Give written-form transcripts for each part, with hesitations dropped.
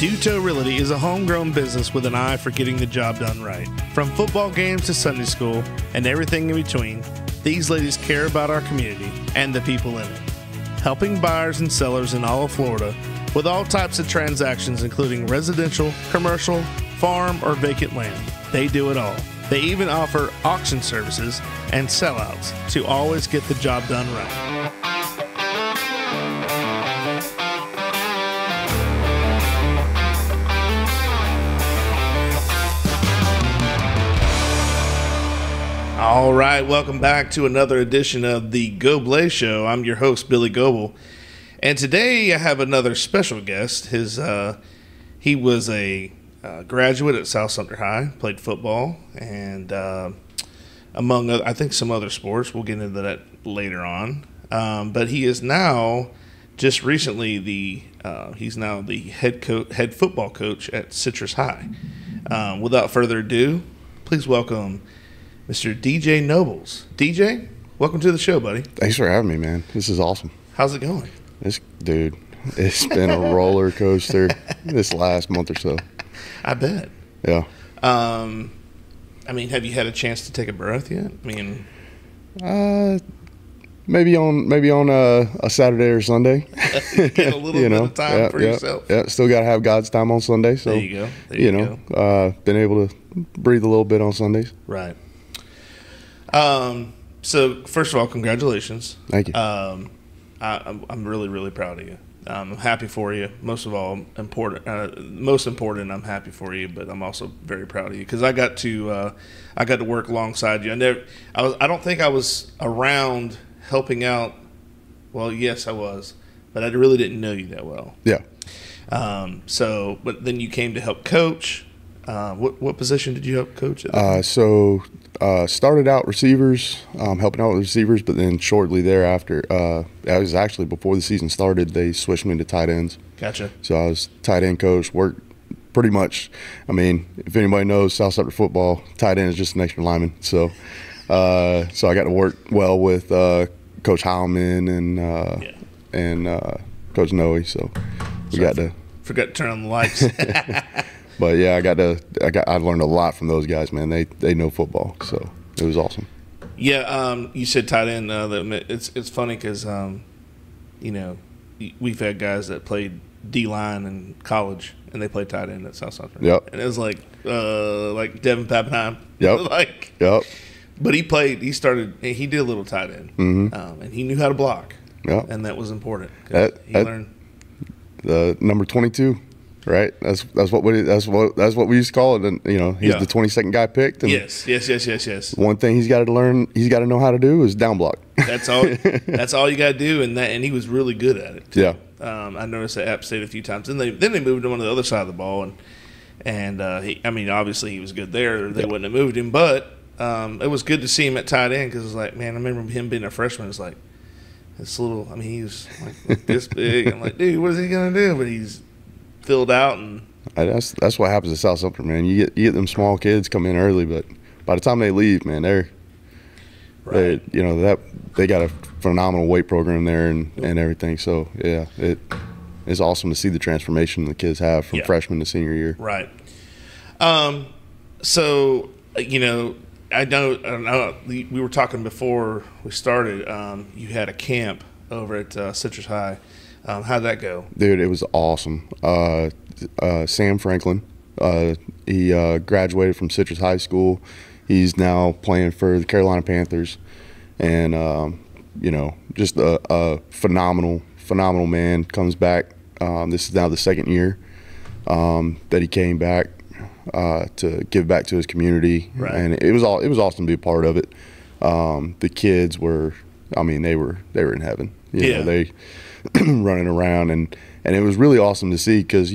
Duto Realty is a homegrown business with an eye for getting the job done right. From football games to Sunday school and everything in between, these ladies care about our community and the people in it. Helping buyers and sellers in all of Florida with all types of transactions, including residential, commercial, farm, or vacant land. They do it all. They even offer auction services and sellouts to always get the job done right. All right, welcome back to another edition of the Goblay Show. I'm your host, Billy Goble, and today I have another special guest. He was a graduate at South Sumter High, played football, and among other, I think some other sports. We'll get into that later on. But he is now, just recently, he's now the head football coach at Citrus High. Without further ado, please welcome Mr. DJ Nobles. DJ, welcome to the show, buddy. Thanks for having me, man. This is awesome. How's it going? It's been a roller coaster this last month or so. I bet. Yeah. I mean, have you had a chance to take a breath yet? I mean, maybe on a Saturday or Sunday. Get a little bit of time for yourself. Yeah, still got to have God's time on Sunday. So there you go. There you go. Been able to breathe a little bit on Sundays. Right. So first of all, congratulations. Thank you. I'm really, really proud of you. I'm happy for you. Most important, I'm happy for you, but I'm also very proud of you because I got to work alongside you. I don't think I was around helping out. Well, yes, I was, but I really didn't know you that well. Yeah. But then you came to help coach. What position did you help coach at? Started out receivers, helping out with receivers, but then shortly thereafter, I was actually before the season started, they switched me to tight ends. Gotcha. So I was tight end coach, worked pretty much. I mean, if anybody knows South Sumter football, tight end is just an extra lineman. So I got to work well with Coach Heilman and Coach Noe. So forgot to turn on the lights. But yeah, I learned a lot from those guys, man. They know football, so it was awesome. Yeah, you said tight end. It's funny because we've had guys that played D line in college and they played tight end at South Sumter. Yep. And it was like Devin Pappenheim. Yep. Yep. But he did a little tight end, and he knew how to block. Yep. And that was important. He learned the number 22. Right, that's what we used to call it, and he's the 22nd guy picked. And yes. One thing he's got to learn, he's got to know how to do is down block. That's all. That's all you got to do, and he was really good at it. Too. Yeah. I noticed at App State a few times. Then they moved him on the other side of the ball, and obviously he was good there. They wouldn't have moved him, but it was good to see him at tight end because it was like, man, I remember him being a freshman. It's like this little. I mean, he was like this big. I'm like, dude, what is he gonna do? But he's filled out, and that's what happens at South Sumter, man. You get them small kids come in early, but by the time they leave, man, they got a phenomenal weight program there and everything. So yeah, it's awesome to see the transformation the kids have from freshman to senior year. Right. So I know we were talking before we started. You had a camp over at Citrus High. How'd that go? Dude, it was awesome. Sam Franklin, he graduated from Citrus High School. He's now playing for the Carolina Panthers. And, just a phenomenal man. Comes back. This is now the second year that he came back to give back to his community. Right. And it was awesome to be a part of it. The kids were, they were in heaven. They running around, and it was really awesome to see because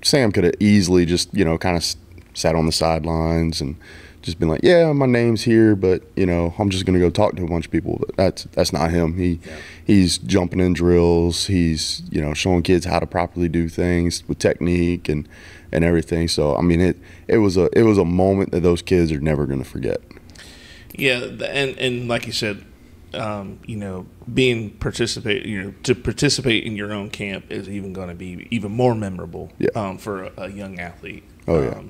Sam could have easily just kind of sat on the sidelines and just been like, yeah, my name's here, but I'm just gonna go talk to a bunch of people. But that's not him. He's jumping in drills. He's showing kids how to properly do things with technique and everything. So it was a moment that those kids are never gonna forget. Yeah, and like you said, being to participate in your own camp is even going to be even more memorable for a young athlete. Oh yeah.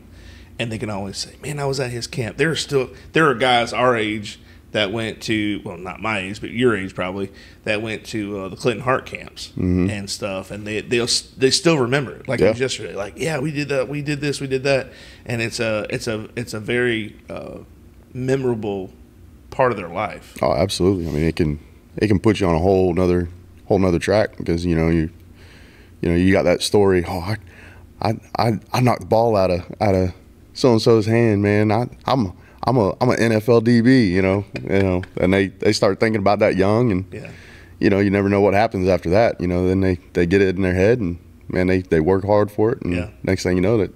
And they can always say, "Man, I was at his camp." There are guys our age that went to, well, not my age, but your age probably, that went to the Clinton Hart camps and stuff, and they still remember it like it was yesterday. Like, yeah, we did that, we did this, we did that, and it's a very memorable part of their life. Oh, absolutely. I mean, it can put you on a whole nother track because you got that story. Oh, I knocked the ball out of so and so's hand, man. I'm an NFL DB, and they start thinking about that young, and you never know what happens after that. Then they get it in their head, and man, they work hard for it, and next thing you know, that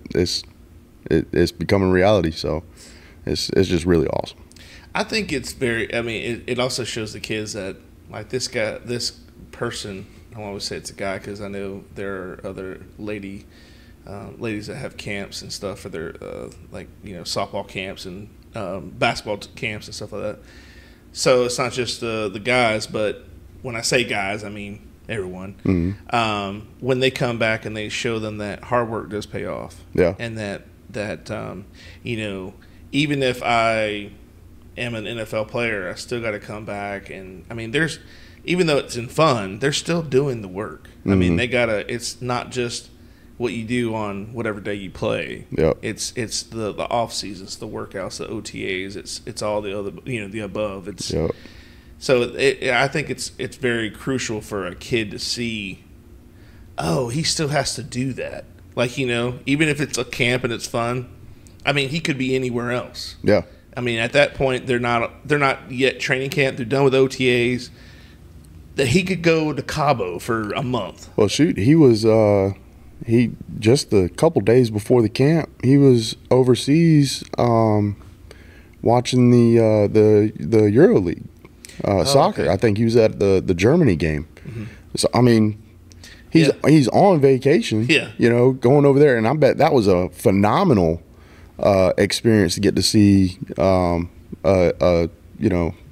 it's becoming reality. So it's just really awesome. I think it's very. I mean, it also shows the kids that like this person. I don't always say it's a guy because I know there are other ladies that have camps and stuff for their softball camps and basketball camps and stuff like that. So it's not just the guys, but when I say guys, I mean everyone. Mm-hmm. When they come back and they show them that hard work does pay off, and that even if I am an NFL player, I still got to come back, and I mean even though it's in fun, they're still doing the work. Mm-hmm. I mean it's not just what you do on whatever day you play. Yep. It's the off seasons, the workouts, the OTAs. It's all the other the above. So I think it's very crucial for a kid to see. Oh, he still has to do that. Like even if it's a camp and it's fun. I mean, he could be anywhere else. Yeah. I mean, at that point, they're not yet training camp. They're done with OTAs. That he could go to Cabo for a month. Well, shoot, he was. He just a couple days before the camp, he was overseas watching the EuroLeague soccer. Okay. I think he was at the Germany game. Mm-hmm. So I mean, he's on vacation. Yeah. Going over there, and I bet that was a phenomenal experience to get to see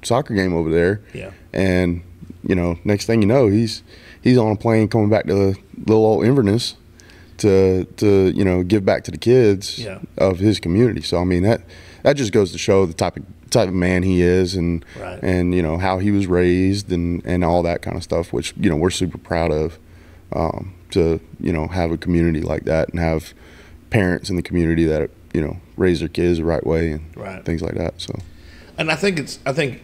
soccer game over there. Yeah. And next thing you know, he's on a plane coming back to little old Inverness to give back to the kids of his community. So I mean that just goes to show the type of man he is, and how he was raised and all that kind of stuff, which we're super proud of, to have a community like that and have parents in the community that raise their kids the right way and things like that. So. And I think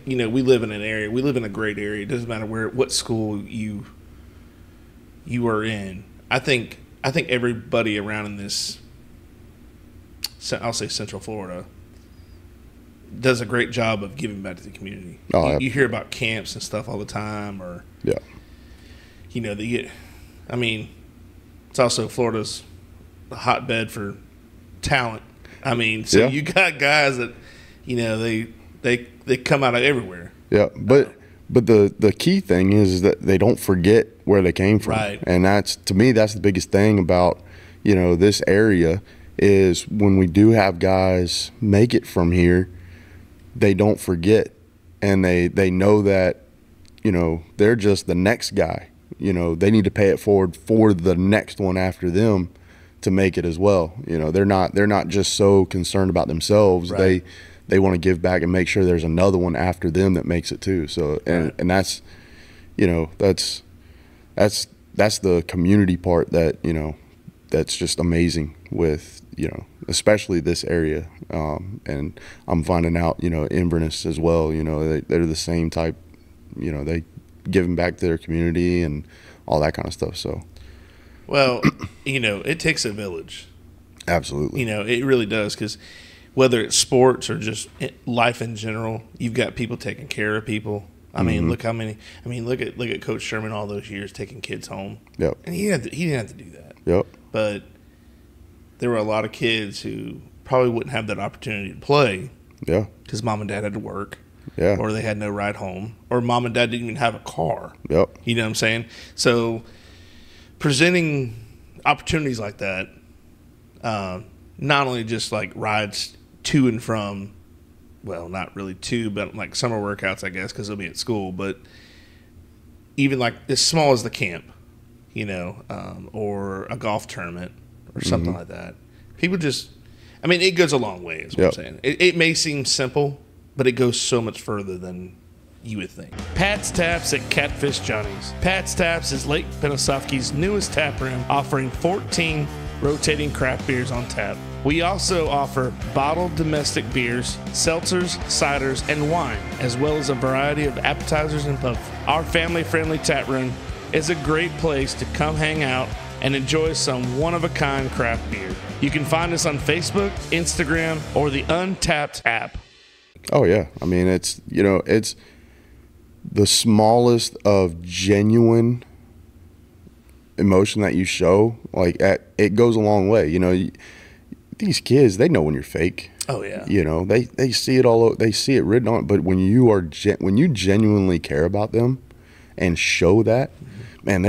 we live in an area. We live in a great area. It doesn't matter what school you are in. I think everybody around in this, I'll say Central Florida, does a great job of giving back to the community. Oh, you hear about camps and stuff all the time, or I mean, it's also Florida's a hotbed for talent. I mean, so you got guys that they come out of everywhere. Yeah, but the key thing is that they don't forget where they came from. Right. And to me, that's the biggest thing about, this area is when we do have guys make it from here, they don't forget, and they know that, they're just the next guy. They need to pay it forward for the next one after them to make it as well. They're not just so concerned about themselves. Right. They want to give back and make sure there's another one after them that makes it too. So and that's that's the community part that that's just amazing with especially this area. And I'm finding out Inverness as well. They're the same type. They giving back to their community and all that kind of stuff. So well, it takes a village. Absolutely. It really does, because whether it's sports or just life in general, you've got people taking care of people. I mean, look how many. I mean, look at Coach Sherman all those years taking kids home. Yep. And he didn't have to do that. Yep. But there were a lot of kids who probably wouldn't have that opportunity to play. Yeah. Because mom and dad had to work. Yeah. Or they had no ride home. Or mom and dad didn't even have a car. Yep. You know what I'm saying? So presenting opportunities like that, not only just like rides to and from well, not really two, but like summer workouts, I guess, because they'll be at school. But even like as small as the camp, or a golf tournament or something like that. People just, I mean, it goes a long way, is what I'm saying. It may seem simple, but it goes so much further than you would think. Pat's Taps at Catfish Johnny's. Pat's Taps is Lake Penosofsky's newest tap room, offering 14 rotating craft beers on tap. We also offer bottled domestic beers, seltzers, ciders, and wine, as well as a variety of appetizers and pub. Our family-friendly tap room is a great place to come hang out and enjoy some one-of-a-kind craft beer. You can find us on Facebook, Instagram, or the Untapped app. Oh, yeah. I mean, it's the smallest of genuine emotion that you show. Like, it goes a long way. These kids, they know when you're fake. Oh, yeah. They see it all. They see it written on it. But when you genuinely care about them and show that, man,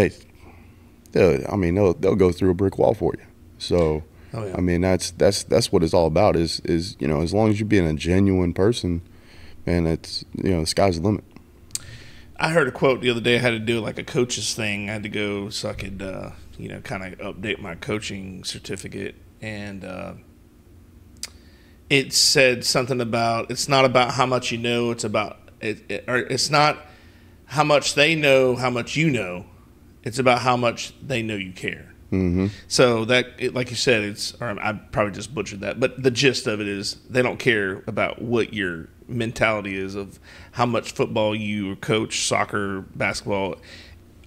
they'll go through a brick wall for you. So, oh, yeah. I mean, that's what it's all about. Is as long as you're being a genuine person, man, it's the sky's the limit. I heard a quote the other day. I had to do like a coach's thing. I had to go so I could kind of update my coaching certificate, and it said something about it's not about how much you know. It's about it's not how much they know, how much you know. It's about how much they know you care. Mm-hmm. So like you said, I probably just butchered that, but the gist of it is they don't care about what your mentality is of how much football you coach, soccer, basketball.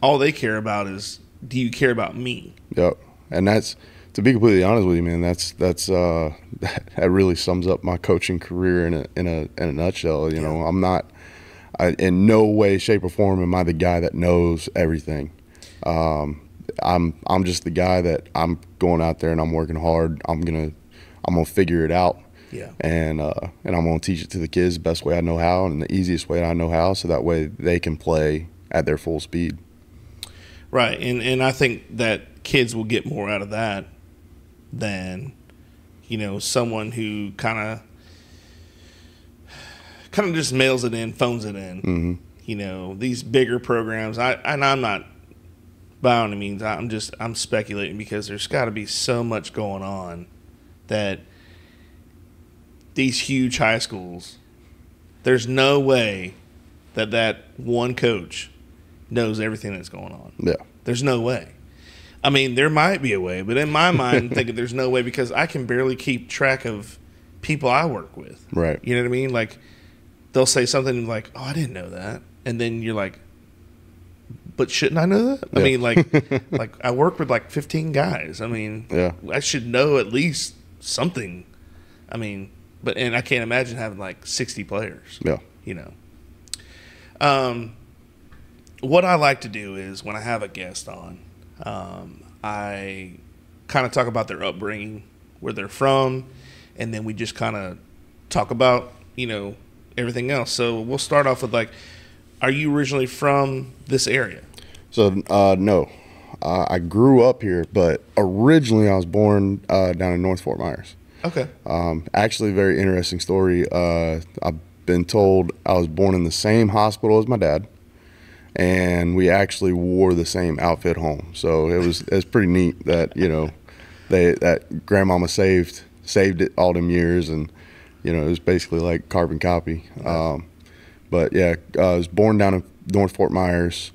All they care about is, do you care about me? Yep. And that's, to be completely honest with you, man, that really sums up my coaching career in a nutshell. I'm not, in no way, shape, or form am I the guy that knows everything. I'm just the guy that I'm going out there and I'm working hard. I'm gonna figure it out. Yeah. And I'm gonna teach it to the kids the best way I know how and the easiest way I know how, so that way they can play at their full speed. Right. And I think that kids will get more out of that than someone who kind of just mails it in, phones it in. Mm-hmm. These bigger programs. I'm not. By any means, I'm speculating because there's got to be so much going on that these huge high schools, there's no way that one coach knows everything that's going on. Yeah. There's no way. I mean, there might be a way, but in my mind, I'm thinking there's no way because I can barely keep track of people I work with. Right. You know what I mean? Like, they'll say something like, oh, I didn't know that. And then you're like, but shouldn't I know that? I mean, like I work with like 15 guys. I mean, I should know at least something. I mean, and I can't imagine having like 60 players. Yeah. What I like to do is when I have a guest on, I kind of talk about their upbringing, where they're from, and then we just kind of talk about, everything else. So we'll start off with are you originally from this area? So, no. I grew up here, but originally I was born down in North Fort Myers. Okay. Actually, a very interesting story. I've been told I was born in the same hospital as my dad, and we actually wore the same outfit home. So it was pretty neat that that grandmama saved it all them years, and it was basically like carbon copy. But yeah, I was born down in North Fort Myers.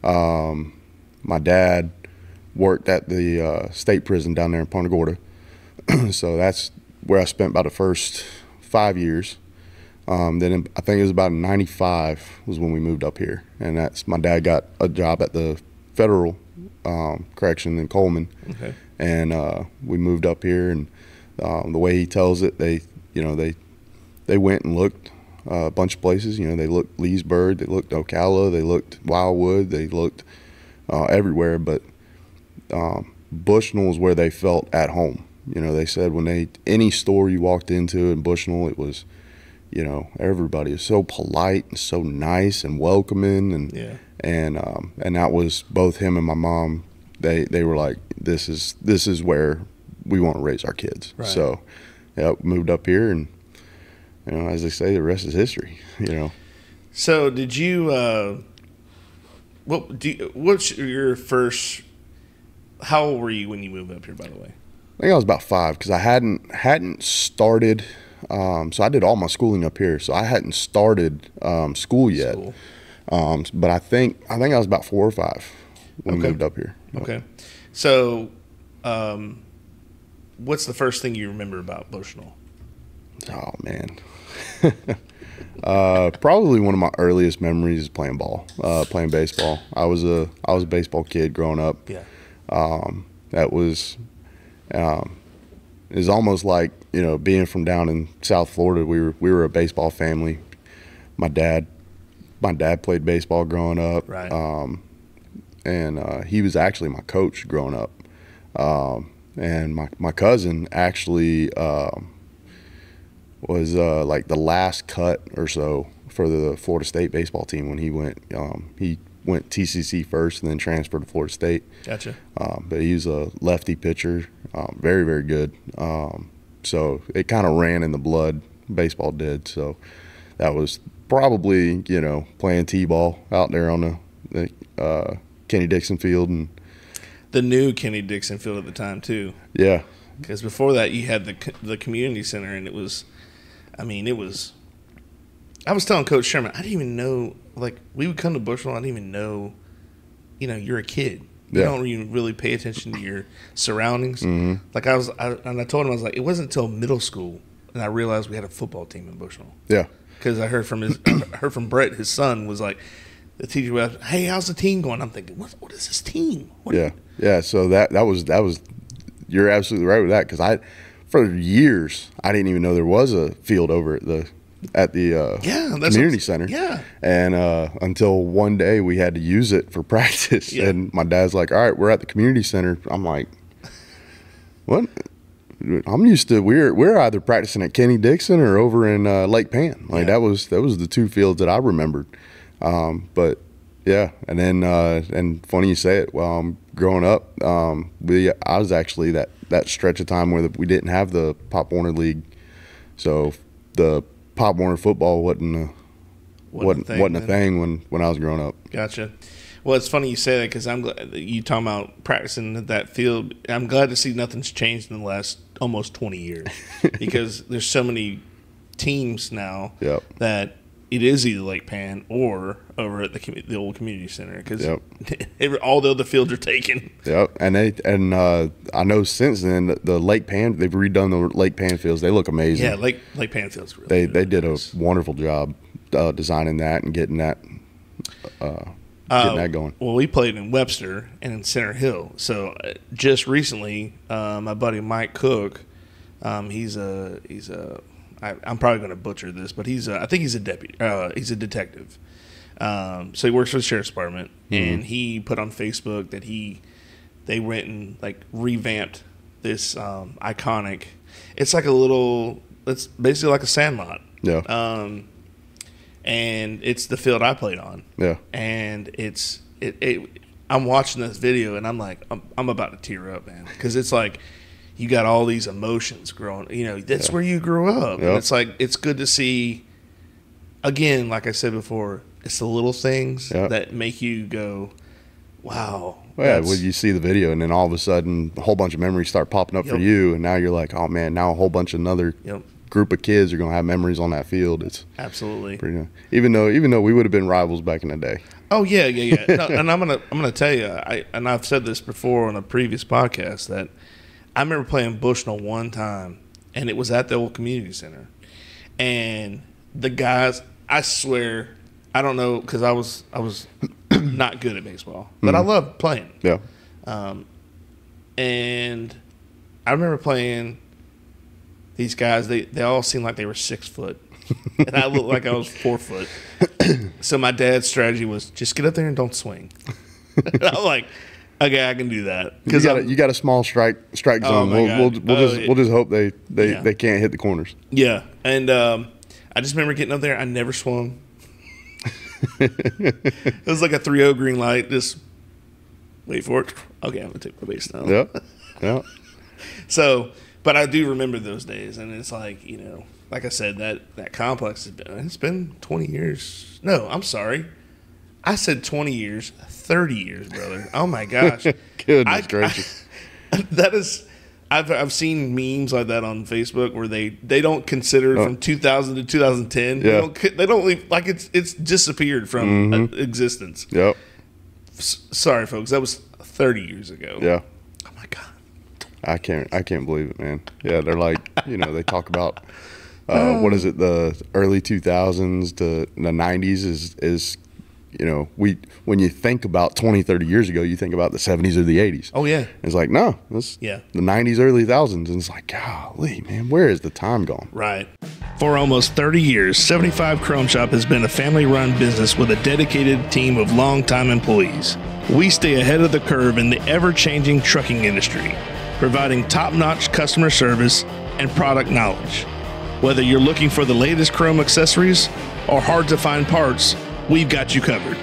My dad worked at the state prison down there in Punta Gorda. So that's where I spent about the first 5 years. Then I think it was about 95 was when we moved up here. And my dad got a job at the federal correction in Coleman. Okay. And we moved up here, and the way he tells it, they went and looked a bunch of places. They looked Leesburg, they looked Ocala, they looked Wildwood, they looked everywhere, but Bushnell is where they felt at home. They said any store you walked into in Bushnell, it was, everybody is so polite and so nice and welcoming, and that was both him and my mom. They were like, this is where we want to raise our kids. Right. So, yeah, moved up here, and as they say, the rest is history. So did you? What's your first? How old were you when you moved up here? By the way, I think I was about 5 because I hadn't started. So I did all my schooling up here, so I hadn't started school yet. But I think I was about 4 or 5 when we moved up here. Okay. So, what's the first thing you remember about Bushnell? Oh man, probably one of my earliest memories is playing baseball. I was a baseball kid growing up. Yeah. That was is almost like being from down in South Florida. We were a baseball family. My dad played baseball growing up. Right. And he was actually my coach growing up. And my cousin actually was like the last cut or so for the Florida State baseball team when he went. He went TCC first and then transferred to Florida State. Gotcha. But he was a lefty pitcher, very, very good. So it kind of ran in the blood, baseball did. So that was probably, playing T-ball out there on the Kenny Dixon Field. And the new Kenny Dixon Field at the time, too. Yeah. Because before that, you had the community center, and it was – I was telling Coach Sherman, I didn't even know – like, we would come to Bushnell, I didn't even know, you're a kid. You don't even really pay attention to your surroundings. Mm-hmm. Like, I told him, I was like, it wasn't until middle school, and I realized we had a football team in Bushnell. Yeah. Because I heard from Brett, his son, was like, the teacher was, hey, how's the team going? I'm thinking, what is this team? Yeah. So that was you're absolutely right with that, because for years I didn't even know there was a field over at the community center. Yeah. And until one day we had to use it for practice, and my dad's like, all right, we're at the community center. I'm like, what? I'm used to we're either practicing at Kenny Dixon or over in Lake Pan. Like that was the 2 fields that I remembered. But yeah, and then and funny you say it. Well, growing up, I was actually that stretch of time where we didn't have the Pop Warner League, so the Pop Warner football wasn't a thing when I was growing up. Gotcha. Well, it's funny you say that, because I'm glad you talking about practicing at that field. I'm glad to see nothing's changed in the last almost 20 years, because there's so many teams now that it is either Lake Pan or over at the old community center, because all the other fields are taken. Yep, and I know since then the Lake Pan, they've redone the Lake Pan fields. They look amazing. Yeah, Lake Pan fields really. They did a wonderful job designing that and getting that going. Well, we played in Webster and in Center Hill. So just recently, my buddy Mike Cook, he's a I'm probably going to butcher this, but I think he's a deputy. He's a detective. So he works for the sheriff's department, and he put on Facebook that they went and like revamped this iconic. It's like it's basically like a sandlot. Yeah. And it's the field I played on. Yeah. And I'm watching this video, and I'm like, I'm about to tear up, man, because it's like, you got all these emotions growing. That's where you grew up. Yep. And it's like, it's good to see. Again, like I said before, it's the little things that make you go, wow. Well, when you see the video, and then all of a sudden, a whole bunch of memories start popping up for you, and now you're like, oh man, now a whole bunch of another group of kids are going to have memories on that field. It's absolutely pretty nice. Even though we would have been rivals back in the day. Oh yeah. No, and I'm gonna tell you, I've said this before on a previous podcast, that I remember playing Bushnell one time, and it was at the old community center, and the guys, I swear, I don't know, because I was not good at baseball, but I loved playing. Yeah. And I remember playing these guys. They all seemed like they were 6 foot, and I looked like I was 4 foot. So my dad's strategy was just get up there and don't swing. And I'm like, okay, I can do that, because you got a small strike zone. We'll just hope they can't hit the corners. Yeah, and I just remember getting up there. I never swung. It was like a 3-0 green light. Just wait for it. Okay, I'm gonna take my base now. Yeah. So, but I do remember those days, and it's like, like I said, that complex has been, it's been 20 years. No, I'm sorry. I said 20 years, 30 years, brother. Oh my gosh. Goodness gracious. That is, I've seen memes like that on Facebook where they don't consider it from 2000 to 2010. Yeah. They don't leave, like it's disappeared from existence. Yep. Sorry, folks. That was 30 years ago. Yeah. Oh my God. I can't believe it, man. Yeah, they're like, they talk about what is it, the early 2000s to the 90s is when you think about 20, 30 years ago, you think about the 70s or the 80s. Oh yeah. It's like, no, the 90s, early thousands, and it's like, golly, man, where is the time gone? Right. For almost 30 years, 75 Chrome Shop has been a family-run business with a dedicated team of longtime employees. We stay ahead of the curve in the ever-changing trucking industry, providing top-notch customer service and product knowledge. Whether you're looking for the latest chrome accessories or hard-to-find parts, we've got you covered.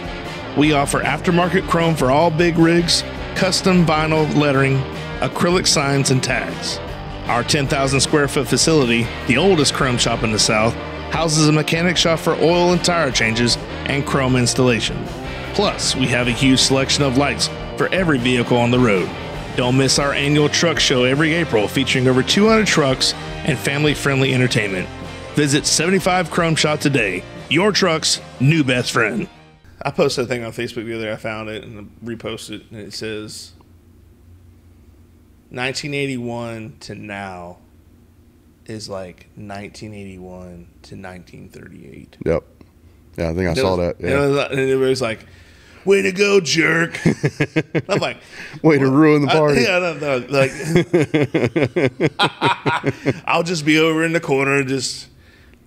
We offer aftermarket chrome for all big rigs, custom vinyl lettering, acrylic signs, and tags. Our 10,000 square foot facility, the oldest chrome shop in the South, houses a mechanic shop for oil and tire changes and chrome installation. Plus, we have a huge selection of lights for every vehicle on the road. Don't miss our annual truck show every April featuring over 200 trucks and family-friendly entertainment. Visit 75 Chrome Shop today, your truck's new best friend. I posted a thing on Facebook the other day. I found it and reposted it, and it says 1981 to now is like 1981 to 1938. Yep. Yeah, I think I saw that. Yeah. And it was like, way to go, jerk. I'm like, way to ruin the party. Like, I'll just be over in the corner just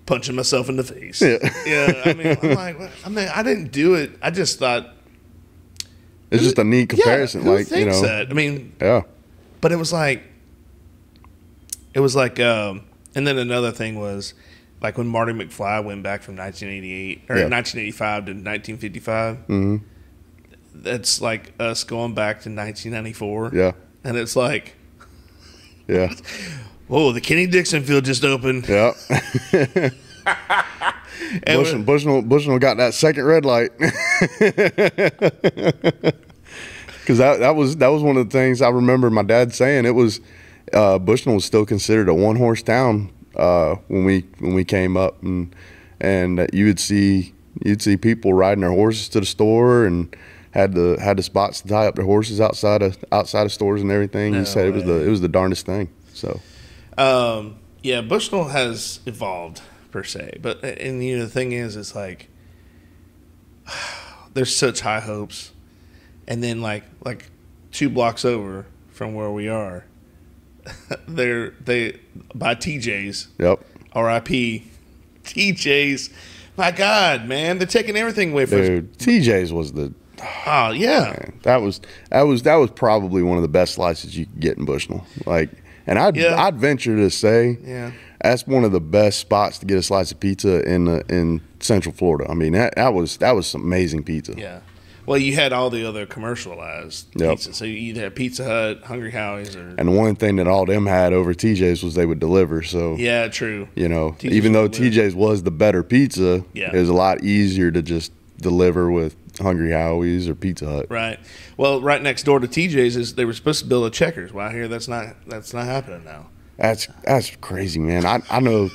punching myself in the face. Yeah. I'm like, I didn't do it. I just thought it's just a neat comparison. Who thinks that? I mean, yeah. But it was like, and then another thing was like when Marty McFly went back from 1988 or 1985 to 1955. Mm-hmm. That's like us going back to 1994. Yeah. And it's like, yeah. Whoa, the Kenny Dixon field just opened. Yeah. Bushnell got that second red light. Because that was one of the things I remember my dad saying. It was Bushnell was still considered a one-horse town when we came up, and you'd see people riding their horses to the store and had the spots to tie up their horses outside of stores and everything. He said it was the darndest thing. So, Bushnell has evolved per se, but the thing is, it's like there's such high hopes, and then like 2 blocks over from where we are, they by TJ's. Yep. R.I.P. TJ's. My God, man, they're taking everything away from us. Dude, TJ's was the. Oh yeah, man, that was probably one of the best slices you could get in Bushnell. Like, and I'd venture to say, that's one of the best spots to get a slice of pizza in Central Florida. I mean, that was some amazing pizza. Yeah. Well, you had all the other commercialized pizzas. So you either had Pizza Hut, Hungry Howie's, and the one thing that all them had over TJ's was they would deliver. So yeah, true. TJ's even though TJ's was the better pizza, it was a lot easier to just deliver with Hungry Howie's or Pizza Hut. Right. Well, right next door to TJ's they were supposed to build a Checkers. Well, I hear that's not happening now. That's crazy, man. I know.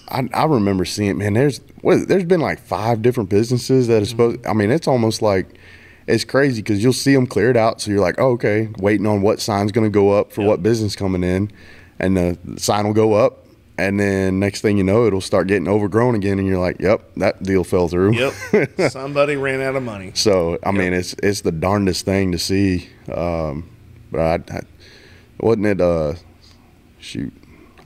I remember seeing, man. There's been like 5 different businesses that are supposed. I mean, it's almost like. It's crazy because you'll see them cleared out, so you're like, oh, okay, waiting on what sign's going to go up for what business coming in, and the sign will go up, and then next thing you know, it'll start getting overgrown again, and you're like, yep, that deal fell through. Yep, somebody ran out of money. So I mean, it's the darndest thing to see, but wasn't it? Shoot.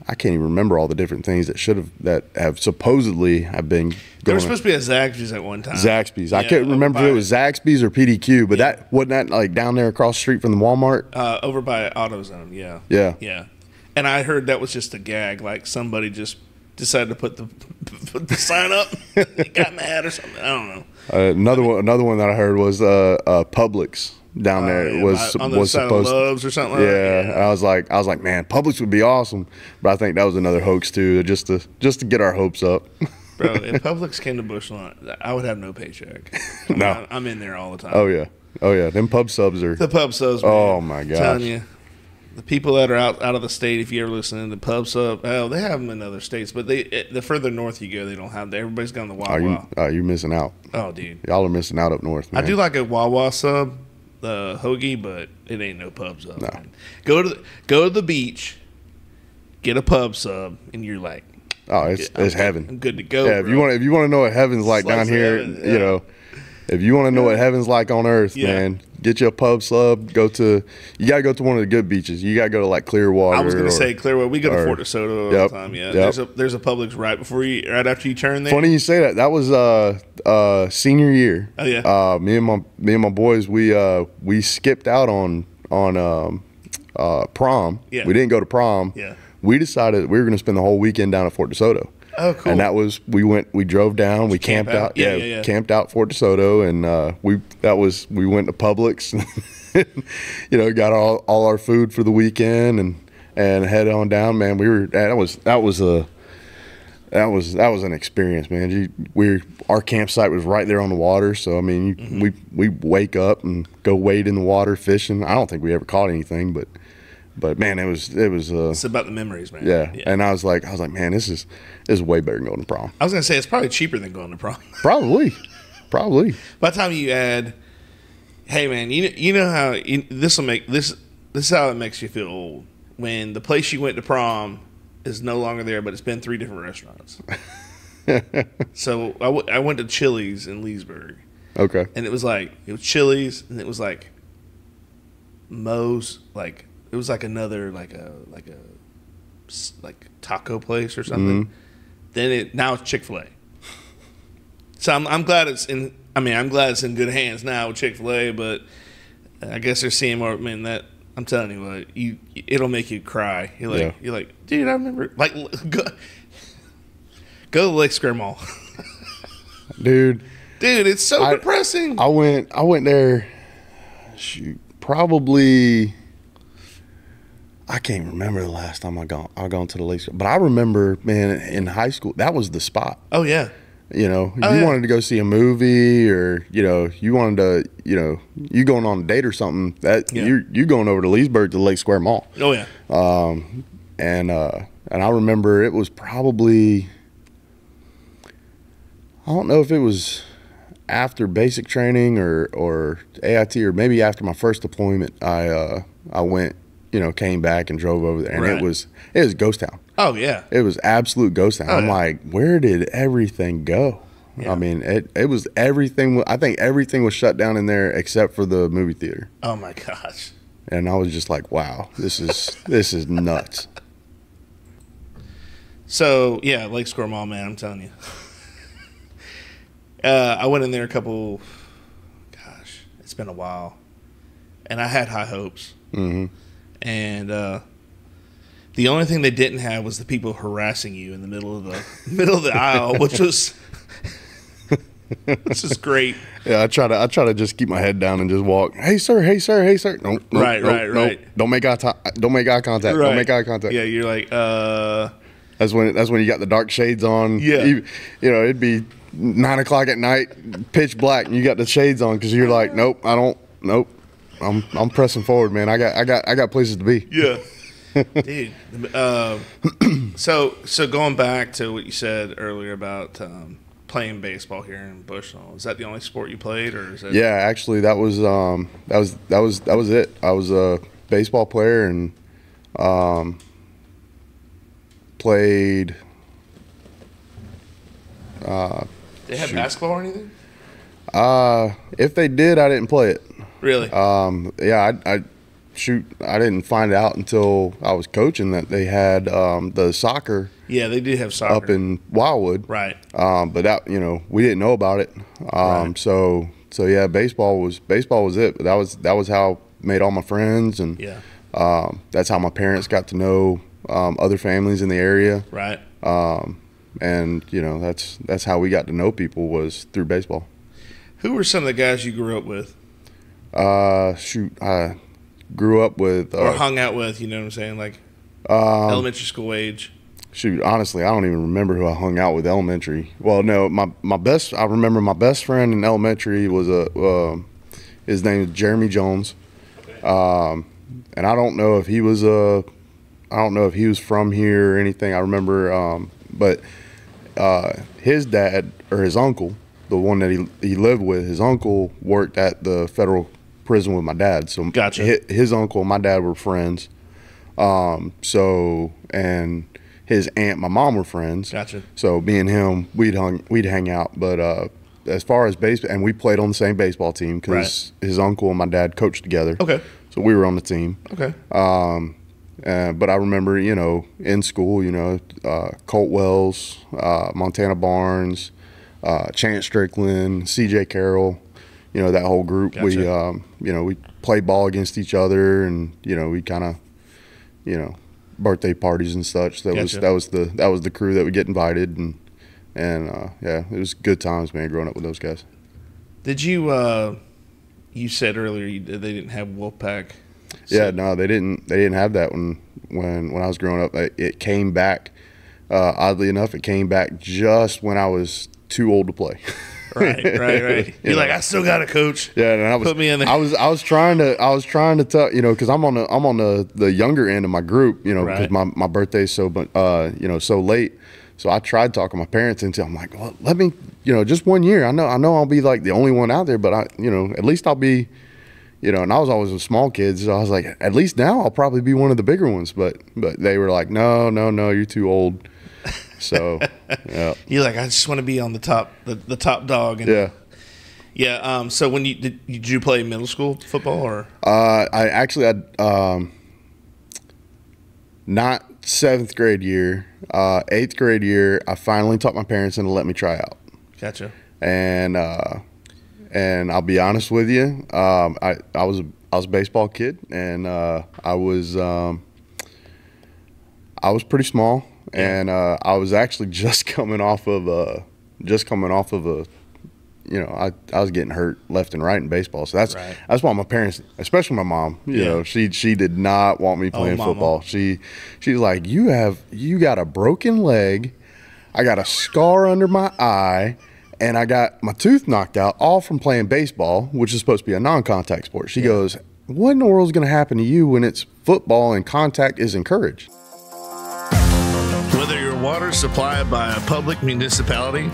I can't even remember all the different things that have supposedly have been going. There was supposed to be a Zaxby's at one time. Zaxby's. I can't remember if it was Zaxby's or PDQ, but that wasn't that like down there across the street from the Walmart? Over by AutoZone, yeah. Yeah. Yeah. And I heard that was just a gag, like somebody just decided to put the sign up, got mad or something. I don't know. Another one that I heard was Publix down there was on the side supposed of Loves or something. Yeah, like I was like, man, Publix would be awesome, but I think that was another hoax too, just to get our hopes up. Bro, if Publix came to Bushland, I would have no paycheck. No, I'm in there all the time. Oh yeah, them pub subs are the pub subs. Man, oh my gosh. Telling you, the people that are out of the state, if you ever listen to the pub sub, they have them in other states, but the further north you go, they don't have. Everybody's got the Wawa. You're missing out. Oh, dude, y'all are missing out up north, man. I do like a Wawa sub, the hoagie, but it ain't no pub sub. No. Man. Go to the beach, get a pub sub, and you're like, oh, it's heaven. I'm good to go. Yeah, bro. if you want to know what heaven's like down here, heaven, yeah. you know, if you want to know what heaven's like on earth, man, get you a pub sub. You gotta go to one of the good beaches. You gotta go to like Clearwater. I was gonna say Clearwater. We go to Fort DeSoto all the time. Yeah, yep. there's a Publix right after you turn there. Funny you say that. That was senior year. Oh yeah. Me and my boys, we skipped out on prom. Yeah. We didn't go to prom. Yeah. We decided we were going to spend the whole weekend down at Fort DeSoto. Oh, cool. And that was we drove down, we camped out. Yeah. Camped out Fort DeSoto, and we went to Publix, you know, got all our food for the weekend, and headed on down. Man, that was an experience, man. Our campsite was right there on the water, so I mean, we wake up and go wade in the water fishing. I don't think we ever caught anything, but man, it was. It's about the memories, man. Yeah. And I was like, man, this is way better than going to prom. I was gonna say it's probably cheaper than going to prom. Probably. By the time you add, hey man, you know how this is how it makes you feel old when the place you went to prom is no longer there, but it's been 3 different restaurants. So I went to Chili's in Leesburg. Okay. And it was Chili's, and it was like Moe's, like it was like another like a taco place or something. Mm-hmm. Then now it's Chick-fil-A. So I'm glad it's in. I mean, I'm glad it's in good hands now with Chick-fil-A, but I guess they're seeing more. Man, that I'm telling you what, it'll make you cry. You're like, dude, I remember. Like, go to Lake Square Mall, dude. It's so depressing. I went there. Shoot, probably. I can't remember the last time I gone to the Lake Square, but I remember, man, in high school that was the spot. Oh yeah. You know, you wanted to go see a movie, or you wanted to, you going on a date or something. You going over to Leesburg to the Lake Square Mall. Oh yeah. And I remember it was probably, I don't know if it was after basic training or AIT, or maybe after my first deployment. I went, came back and drove over there, and right. it was ghost town. Oh yeah, it was absolute ghost town. I'm like, where did everything go? Yeah. I mean, it was everything. I think everything was shut down in there except for the movie theater. Oh my gosh! And I was just like, wow, this is nuts. So yeah, Lake Square Mall, man, I'm telling you. I went in there it's been a while, and I had high hopes. Mm-hmm. And the only thing they didn't have was the people harassing you in the middle of the aisle, which was great. Yeah, I try to just keep my head down and just walk. Hey sir. Nope, right. Don't make eye contact. Right. Don't make eye contact. Yeah, you're like, That's when you got the dark shades on. Yeah. It'd be 9 o'clock at night, pitch black, and you got the shades on because you're like, nope. I'm pressing forward, man. I got places to be. Yeah. Dude. So going back to what you said earlier about playing baseball here in Bushnell, is that the only sport you played, or is that? Yeah, actually, that was it. I was a baseball player and played. They had basketball or anything? If they did, I didn't play it. Really? Yeah, I didn't find out until I was coaching that they had the soccer. Yeah, they did have soccer up in Wildwood. Right. But that, we didn't know about it. Right. So yeah, baseball was it. But that was how I made all my friends, and yeah. That's how my parents got to know other families in the area. Right. And that's how we got to know people, was through baseball. Who were some of the guys you grew up with? Shoot, I grew up with or hung out with. You know what I'm saying? Like elementary school age. Shoot, honestly, I don't even remember who I hung out with elementary. Well, no, I remember my best friend in elementary was his name is Jeremy Jones. Okay. And I don't know if he was from here or anything. I remember, but his dad or his uncle, the one that he lived with, his uncle worked at the federal prison with my dad. So gotcha. His uncle and my dad were friends. And his aunt, my mom were friends. Gotcha. So me and him, we'd hang out. But as far as baseball, and we played on the same baseball team because his uncle and my dad coached together. Okay. So we were on the team. Okay. But I remember, in school, Colt Wells, Montana Barnes, Chance Strickland, C.J. Carroll, that whole group. Gotcha. We played ball against each other, and we kind of, birthday parties and such. That was the crew that would get invited, and yeah, it was good times, man, growing up with those guys. Did you you said earlier they didn't have Wolfpack? Yeah, no, they didn't have that when I was growing up. It came back, oddly enough, it came back just when I was too old to play. Right. You're like, I still got a coach. Yeah, and put me in there. I was trying to tell, because I'm on the younger end of my group, because my birthday's so so late. So I tried talking my parents into. I'm like, well, let me, just 1 year. I know I'll be like the only one out there, but at least I'll be, and I was always a small kid, so I was like, at least now I'll probably be one of the bigger ones. But they were like, no, you're too old. So yeah, you're like, I just want to be on the top dog. And yeah. So when did you play middle school football or? I not 7th grade year, 8th grade year. I finally talked my parents into let me try out. Gotcha. And I'll be honest with you, I was a baseball kid, and I was pretty small. Yeah. And I was actually just coming off of a, I was getting hurt left and right in baseball. So that's why my parents, especially my mom, she did not want me playing football. She's like, you got a broken leg, I got a scar under my eye, and I got my tooth knocked out, all from playing baseball, which is supposed to be a non-contact sport. She goes, what in the world is going to happen to you when it's football and contact is encouraged? Whether your water is supplied by a public municipality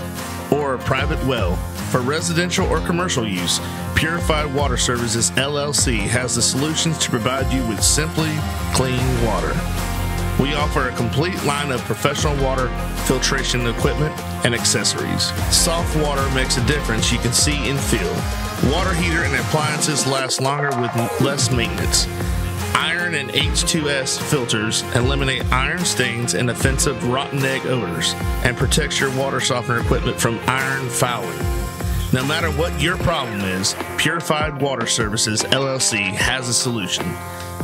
or a private well, for residential or commercial use, Purified Water Services LLC has the solutions to provide you with simply clean water. We offer a complete line of professional water filtration equipment and accessories. Soft water makes a difference you can see and feel. Water heater and appliances last longer with less maintenance. Iron and H2S filters eliminate iron stains and offensive rotten egg odors and protects your water softener equipment from iron fouling. No matter what your problem is, Purified Water Services LLC has a solution.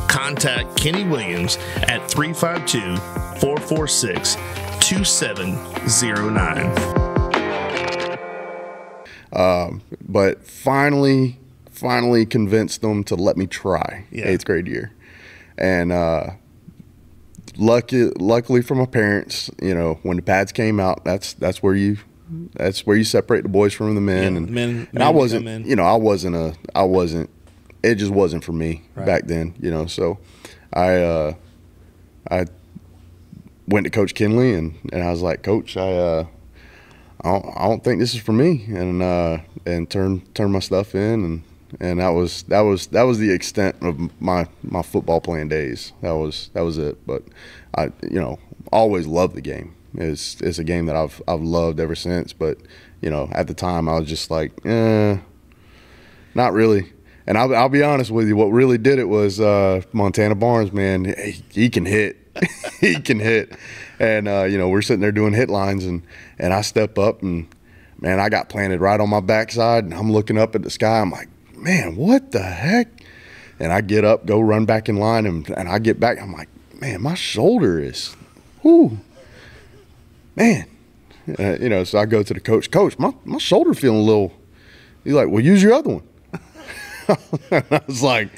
Contact Kenny Williams at 352-446-2709. But finally convinced them to let me try 8th grade year. And luckily for my parents, when the pads came out, that's where you separate the boys from the men. And I wasn't, it just wasn't for me back then, So I went to Coach Kinley and I was like, Coach, I don't think this is for me, and turned my stuff in, and that was the extent of my football playing days. That was it. But I always loved the game. It's a game that I've loved ever since. But at the time I was just like, not really. And I'll be honest with you, what really did it was Montana Barnes, man. He can hit. He can hit. And we're sitting there doing hit lines, and I step up, and man, I got planted right on my backside, and I'm looking up at the sky. I'm like, man, what the heck? And I get up, go run back in line, and I get back. I'm like, man, my shoulder is, whoo, man. So I go to the coach. Coach, my shoulder feeling a little. He's like, well, use your other one. I was like,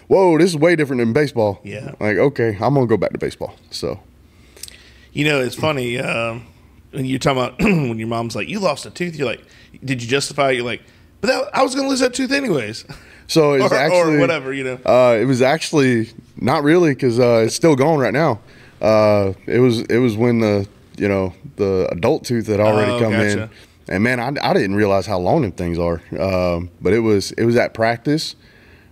whoa, this is way different than baseball. Yeah. Like, okay, I'm going to go back to baseball. So, it's funny when you're talking about when your mom's like, you lost a tooth. You're like, did you justify it? You're like, but I was going to lose that tooth anyways. So it's actually, or whatever, it was actually not really because it's still going right now. It was when the adult tooth had already come in, and man, I didn't realize how long them things are. But it was at practice,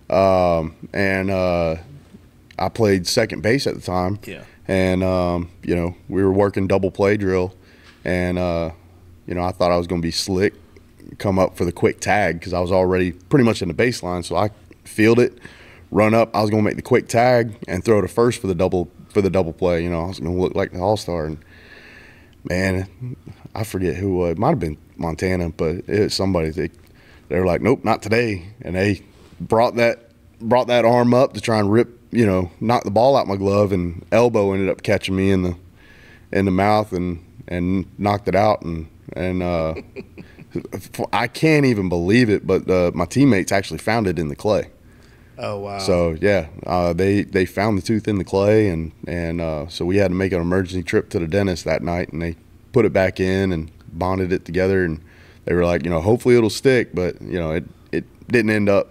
and I played second base at the time. Yeah, and we were working double play drill, and I thought I was going to be slick, come up for the quick tag because I was already pretty much in the baseline. So I field it, run up. I was going to make the quick tag and throw to first for the double play. I was going to look like the all-star. And man, I forget who it might have been Montana, but it was somebody. They were like, nope, not today. And they brought that arm up to try and rip, knock the ball out my glove, and elbow ended up catching me in the mouth and knocked it out. And I can't even believe it, but my teammates actually found it in the clay. Oh wow! So yeah, they found the tooth in the clay, and so we had to make an emergency trip to the dentist that night, and they put it back in and bonded it together, and they were like, hopefully it'll stick, but it didn't end up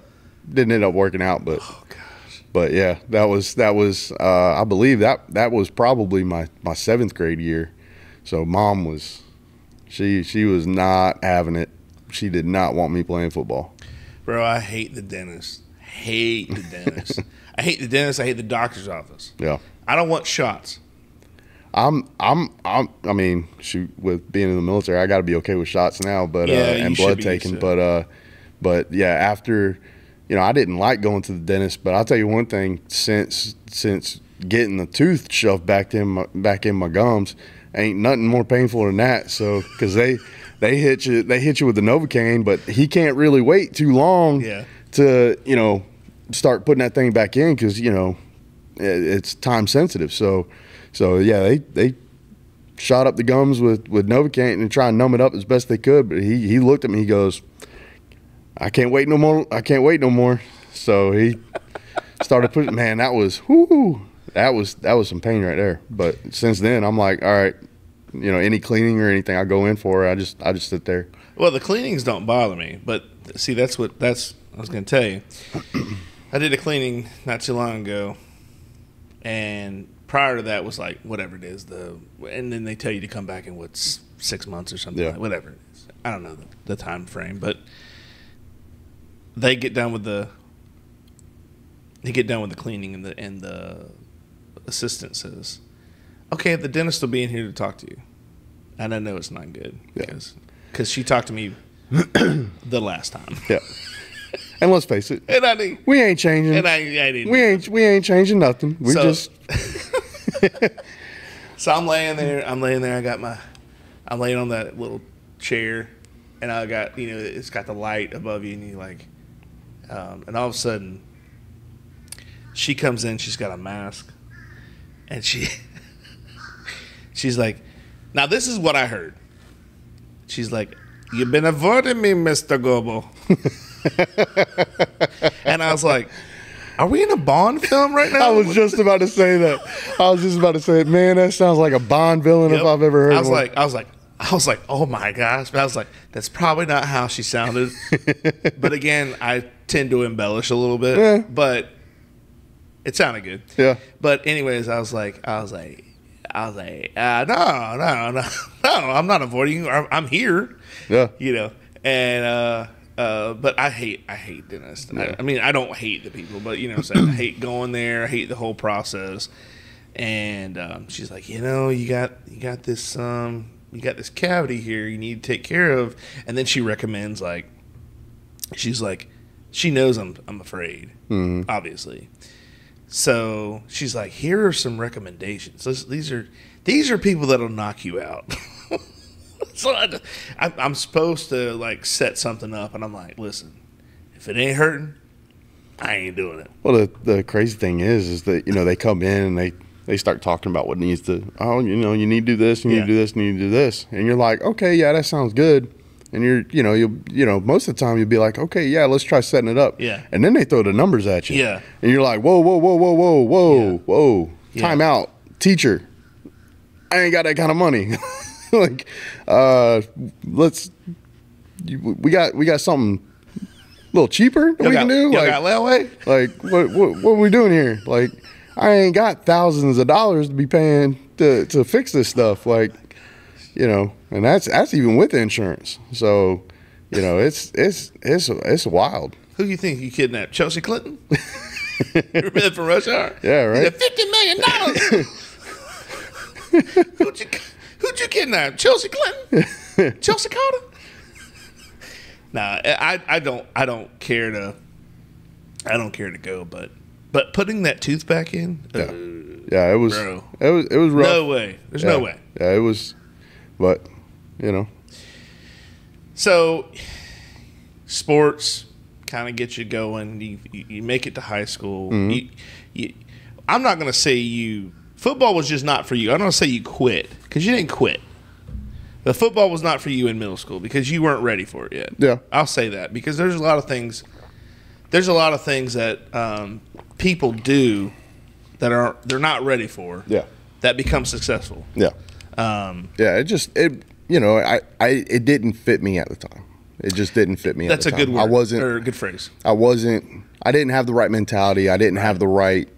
working out, but. Oh gosh! But yeah, that was I believe that was probably my 7th grade year. So mom was. She was not having it. She did not want me playing football. Bro, I hate the dentist. I hate the dentist. I hate the doctor's office. Yeah. I don't want shots. I mean, shoot, with being in the military, I got to be okay with shots now, but and blood taking. But yeah, after, I didn't like going to the dentist, but I'll tell you one thing, since getting the tooth shoved back in my gums, ain't nothing more painful than that. So, because they hit you with the Novocaine, but he can't really wait too long to start putting that thing back in because it's time sensitive. So yeah, they shot up the gums with Novocaine and try and numb it up as best they could. But he looked at me, he goes, I can't wait no more. So he started putting. Man, that was whoo. That was some pain right there. But since then, I'm like, all right, any cleaning or anything I go in for, I just sit there. Well, the cleanings don't bother me, but see, I was going to tell you. I did a cleaning not too long ago, and prior to that was like whatever it is, and then they tell you to come back in 6 months or something, like whatever it is. I don't know the time frame, but they get done with the cleaning, and the assistant says, okay, the dentist will be in here to talk to you. And I know it's not good because she talked to me the last time. Yeah. And let's face it, we ain't changing. And I didn't. We ain't changing nothing. So I'm laying there. I'm laying on that little chair, and I got, it's got the light above you, and you like, and all of a sudden, she comes in. She's got a mask. And she's like, now this is what I heard. She's like, you've been avoiding me, Mr. Goblay. And I was like, are we in a Bond film right now? I was just about to say that. Man, that sounds like a Bond villain if I've ever heard one. I was like, oh my gosh. But I was like, that's probably not how she sounded. But again, I tend to embellish a little bit. But it sounded good. Yeah. But anyways, I was like, no, I'm not avoiding you. I'm here. Yeah. And but I hate dentists. Yeah. I mean, I don't hate the people, but what I'm saying, I hate going there. I hate the whole process. And she's like, you got this cavity here you need to take care of. And then she recommends, she's like, she knows I'm afraid, obviously. So she's like, here are some recommendations. These are people that'll knock you out. So I'm supposed to set something up, and I'm like, listen, if it ain't hurting, I ain't doing it. Well, the crazy thing is that they come in and they start talking about what needs to. Oh, you need to do this, you need to do this, and you need to do this, and you're like, okay, yeah, that sounds good, And most of the time you'll be like, okay, yeah, let's try setting it up. Yeah. And then they throw the numbers at you. Yeah. And you're like, whoa. Yeah. Time out, teacher. I ain't got that kind of money. Like, we got something a little cheaper that we can do. Y'all got layaway? Like, what are we doing here? Like, I ain't got thousands of dollars to be paying to fix this stuff. Like, and that's even with insurance. So, it's wild. Who you think you kidnapped? Chelsea Clinton? Remember that from Rush Hour? Yeah, right. $50 million. Who'd you kidnap? Chelsea Clinton? Chelsea Carter? Nah, I don't care to go, but putting that tooth back in, it was rough. No way. There's no way. Yeah, it was, but So, sports kind of get you going. You make it to high school. Mm-hmm. I'm not going to say football was just not for you. I'm not going to say you quit, because you didn't quit. The football was not for you in middle school because you weren't ready for it yet. Yeah, I'll say that, because there's a lot of things. There's a lot of things that people do that they're not ready for. Yeah, that become successful. Yeah, it didn't fit me at the time. It just didn't fit me. That's at the time. Good word. I wasn't, or a good phrase. I didn't have the right mentality. I didn't have the right.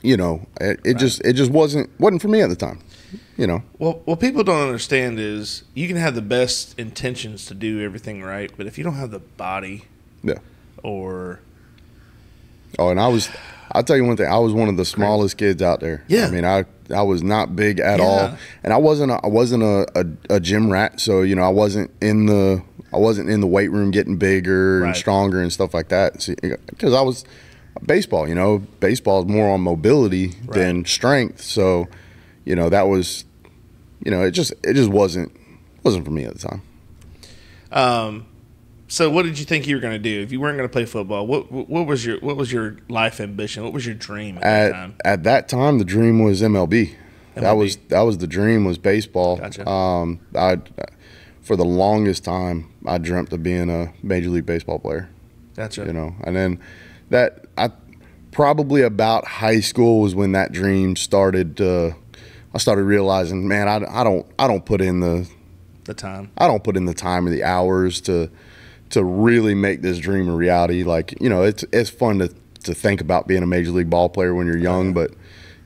It just wasn't for me at the time. Well, what people don't understand is you can have the best intentions to do everything right, but if you don't have the body, and I'll tell you one thing. I was one of the smallest kids out there. Yeah. I mean, I was not big at all, and I wasn't a gym rat. So I wasn't in the weight room getting bigger and stronger and stuff like that. Because I was baseball. Baseball is more on mobility than strength. So that was, it just wasn't for me at the time. So what did you think you were going to do if you weren't going to play football? What was your life ambition? What was your dream at that time? At that time, the dream was MLB. That was the dream, was baseball. Gotcha. For the longest time, I dreamt of being a Major League Baseball player. Gotcha. And then probably about high school was when that dream started. I started realizing, man, I don't put in the time. I don't put in the time or the hours to really make this dream a reality. Like, it's fun to think about being a Major League ball player when you're young, but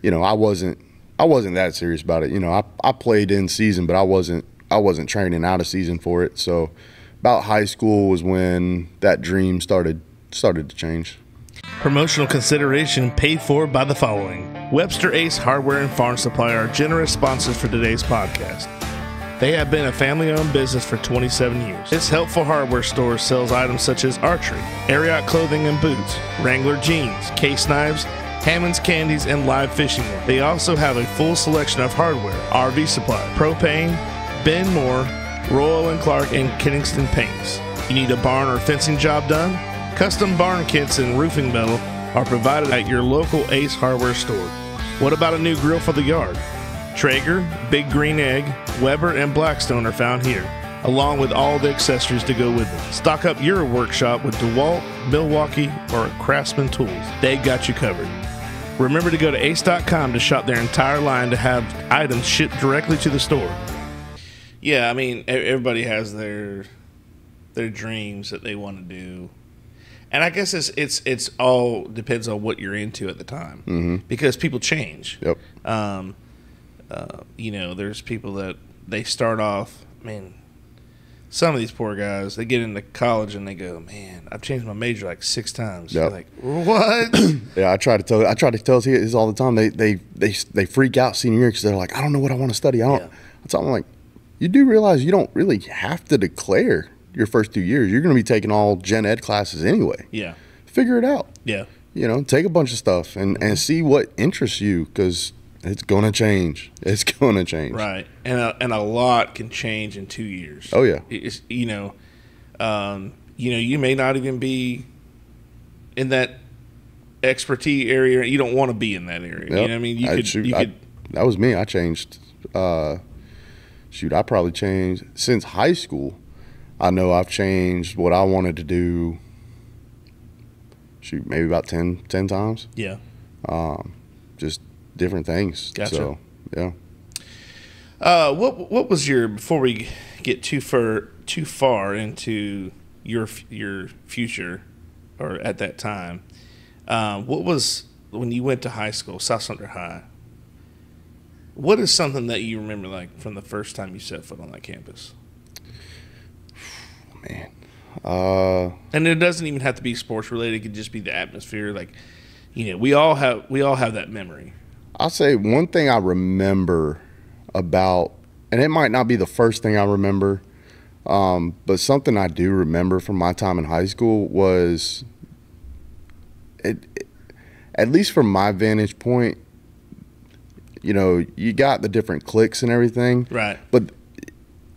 I wasn't that serious about it. I played in season, but I wasn't training out of season for it. So about high school was when that dream started to change. Promotional consideration paid for by the following: Webster Ace Hardware and Farm Supply are generous sponsors for today's podcast. They have been a family-owned business for 27 years. This helpful hardware store sells items such as archery, Ariat clothing and boots, Wrangler jeans, case knives, Hammond's candies, and live fishing wear. They also have a full selection of hardware, RV supply, propane, Ben Moore, Royal & Clark, and Kingston paints. You need a barn or fencing job done? Custom barn kits and roofing metal are provided at your local Ace Hardware store. What about a new grill for the yard? Traeger, Big Green Egg, Weber, and Blackstone are found here, along with all the accessories to go with them. Stock up your workshop with DeWalt, Milwaukee, or Craftsman tools. They got you covered. Remember to go to ace.com to shop their entire line to have items shipped directly to the store. Yeah, I mean, everybody has their dreams that they want to do. And I guess it's all depends on what you're into at the time, because people change. Yep. There's people that they start off. Man, some of these poor guys, they get into college and they go, "Man, I've changed my major like 6 times." Yep. Like, what? Yeah, I try to tell kids all the time. They freak out senior year because they're like, "I don't know what I want to study." I tell them, like, you do realize you don't really have to declare your first 2 years. You're going to be taking all gen ed classes anyway. Yeah. Figure it out. Yeah. Take a bunch of stuff and see what interests you, because it's going to change. It's going to change. Right. And a lot can change in 2 years. Oh, yeah. It's, you may not even be in that expertise area. You don't want to be in that area. Yep. You know what I mean? You could. That was me. I changed. I probably changed since high school. I know I've changed what I wanted to do, shoot, maybe about 10 times. Yeah. Just different things. Gotcha. So, yeah. What was your, before we get too far into your future, or at that time, what was, when you went to high school, South Sumter High, what is something that you remember, like, from the first time you set foot on that campus? Man. And it doesn't even have to be sports related. It could just be the atmosphere. Like, you know, we all have that memory. I'll say one thing I remember about, and it might not be the first thing I remember, but something I do remember from my time in high school was, at least from my vantage point, you know, you got the different cliques and everything. Right. But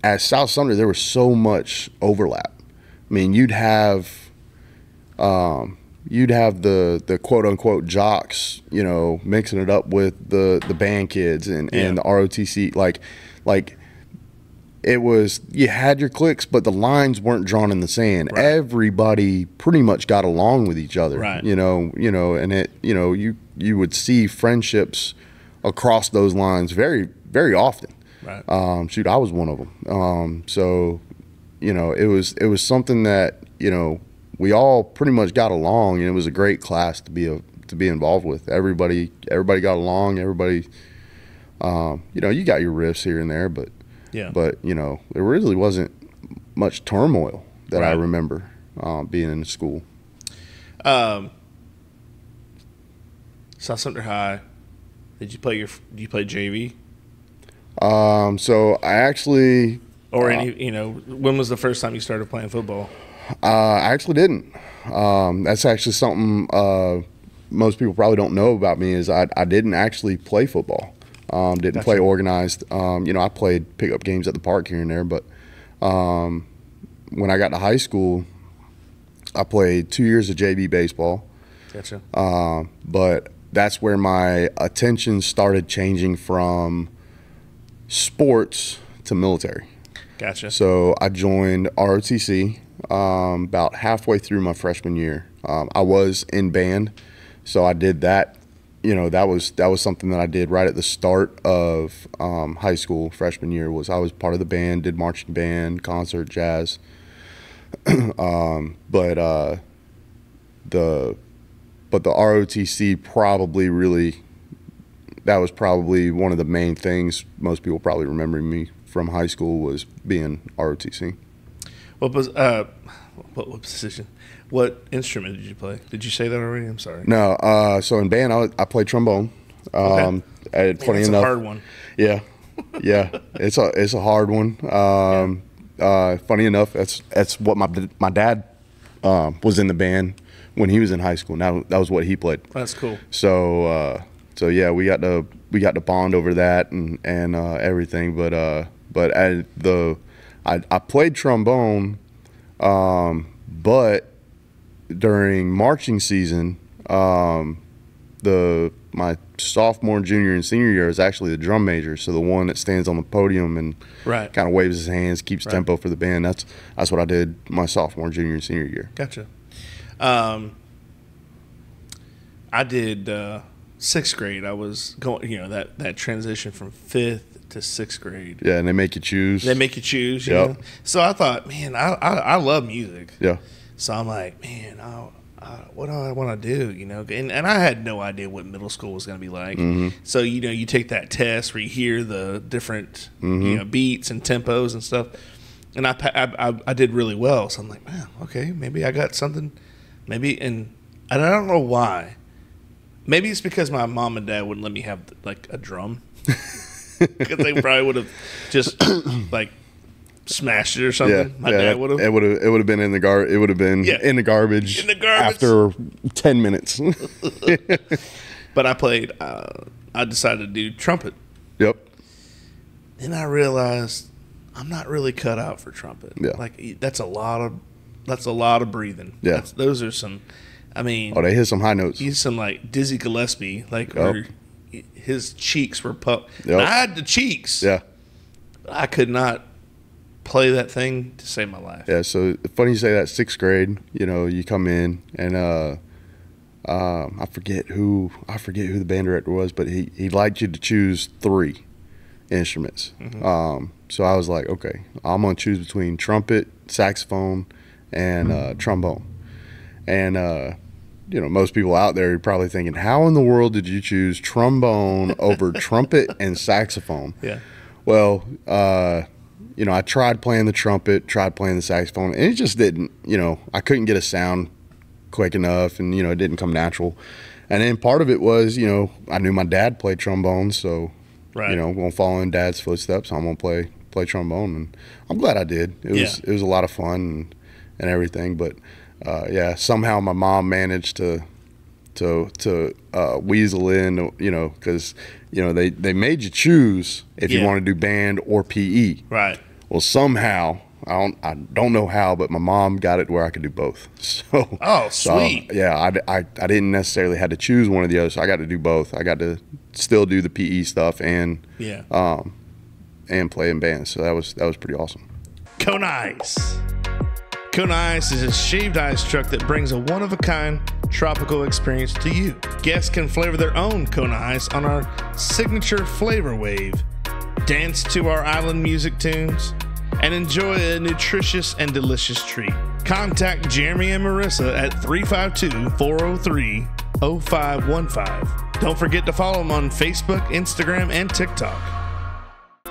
at South Sumter, there was so much overlap. I mean, you'd have the quote unquote jocks, you know, mixing it up with the band kids and the ROTC. Like it was, you had your cliques, but the lines weren't drawn in the sand. Right. Everybody pretty much got along with each other. Right. You know, and it, you know, you would see friendships across those lines very, very often. Right. Shoot, I was one of them. So, you know, it was something that, you know, we all pretty much got along, and it was a great class to be involved with. Everybody got along. Everybody, you know, you got your riffs here and there, but you know, there really wasn't much turmoil that I remember being in school. South Sumter High. Did you play JV? So I actually, or any, you know, when was the first time you started playing football? I actually didn't. That's actually something most people probably don't know about me, is I didn't actually play football. Didn't Gotcha. play organized. You know, I played pickup games at the park here and there, but when I got to high school, I played 2 years of JV baseball. Gotcha. But that's where my attention started changing from sports to military. Gotcha. So I joined ROTC about halfway through my freshman year. I was in band, so I did that. You know, that was something that I did right at the start of high school. Freshman year I was part of the band, did marching band, concert, jazz. But the ROTC probably really, that was probably one of the main things most people probably remember me from high school, was being ROTC. What position? What instrument did you play? Did you say that already? I'm sorry. No. So in band, I played trombone. Okay. Funny enough, enough, a hard one. Yeah, yeah. It's a hard one. Funny enough, that's what my dad was in the band when he was in high school. Now that was what he played. That's cool. So yeah, we got to bond over that and everything. But I played trombone, but during marching season, my sophomore, junior, and senior year is actually the drum major. So the one that stands on the podium and kind of waves his hands, keeps tempo for the band. That's what I did my sophomore, junior, and senior year. Gotcha. I did 6th grade. I was going, you know, that transition from 5th to 6th grade. Yeah, and they make you choose. You know? So I thought, man, I love music. Yeah. So I'm like, man, what do I want to do? You know, and I had no idea what middle school was going to be like. Mm-hmm. So, you know, you take that test where you hear the different, you know, beats and tempos and stuff. And I did really well. So I'm like, man, okay, maybe I got something. Maybe, and I don't know why. Maybe it's because my mom and dad wouldn't let me have like a drum, because they probably would have just like smashed it or something. Yeah, my dad would have. It would have been in the It would have been in the garbage. In the garbage after 10 minutes. But I played. I decided to do trumpet. Yep. Then I realized I'm not really cut out for trumpet. Yeah. Like that's a lot of breathing. Yeah. Those are some. I mean, they hit some high notes. He's some like Dizzy Gillespie, like where his cheeks were puffed. Yep. I had the cheeks. Yeah. But I could not play that thing to save my life. Yeah, so funny you say that. 6th grade, you come in and I forget who the band director was, but he liked you to choose 3 instruments. So I was like, okay, I'm gonna choose between trumpet, saxophone, and trombone. And most people out there are probably thinking, how in the world did you choose trombone over trumpet and saxophone? Yeah. Well, I tried playing the trumpet, tried playing the saxophone, and it just didn't, I couldn't get a sound quick enough, and, it didn't come natural. And then part of it was, I knew my dad played trombone, so, right. I'm going to follow in Dad's footsteps. I'm going to play trombone, and I'm glad I did. It was a lot of fun and everything, but somehow my mom managed to weasel in, because they made you choose if you want to do band or PE. Right. Well, somehow I don't know how, but my mom got it where I could do both. So sweet. I didn't necessarily have to choose one or the other, so I got to do both. I got to still do the PE stuff and play in bands. So that was pretty awesome. Kona Ice. Kona Ice is a shaved ice truck that brings a one-of-a-kind tropical experience to you. Guests can flavor their own Kona Ice on our signature flavor wave, dance to our island music tunes, and enjoy a nutritious and delicious treat. Contact Jeremy and Marissa at 352-403-0515. Don't forget to follow them on Facebook, Instagram, and TikTok.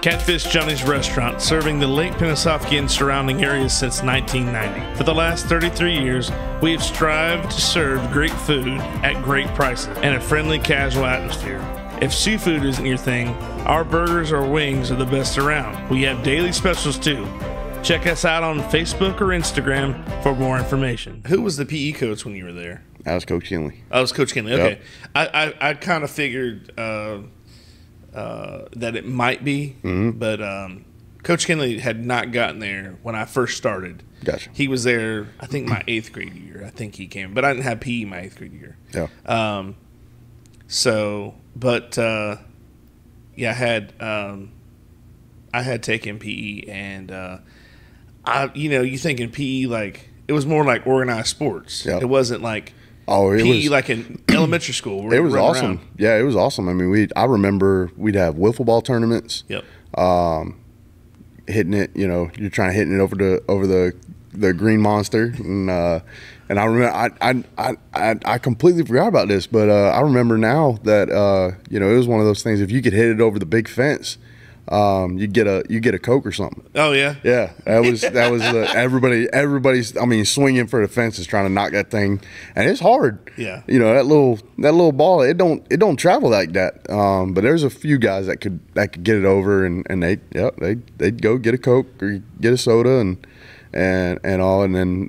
Catfish Johnny's Restaurant, serving the Lake Pennsauken and surrounding areas since 1990. For the last 33 years, we have strived to serve great food at great prices and a friendly, casual atmosphere. If seafood isn't your thing, our burgers or wings are the best around. We have daily specials too. Check us out on Facebook or Instagram for more information. Who was the PE coach when you were there? That was Coach Kinley. I was Coach Kinley. Okay. Yep. I kind of figured that it might be, but Coach Kinley had not gotten there when I first started. Gotcha. He was there, I think, my 8th grade year. I think he came, but I didn't have PE my 8th grade year. Yeah. I had taken PE, and you think in PE like it was more like organized sports. Yep. It wasn't like it PE was like in elementary school. Where it was awesome. Around. Yeah, it was awesome. I mean, I remember we'd have wiffle ball tournaments. Yep. Hitting it, you're trying to hit it over the green monster, and I remember I completely forgot about this, but I remember now that it was one of those things. If you could hit it over the big fence, you get a Coke or something. Oh yeah, yeah. That was everybody's. I mean, swinging for the fences, trying to knock that thing, and it's hard. Yeah, that little ball, it don't travel like that. But there's a few guys that could get it over, and they'd go get a Coke or get a soda and all, and then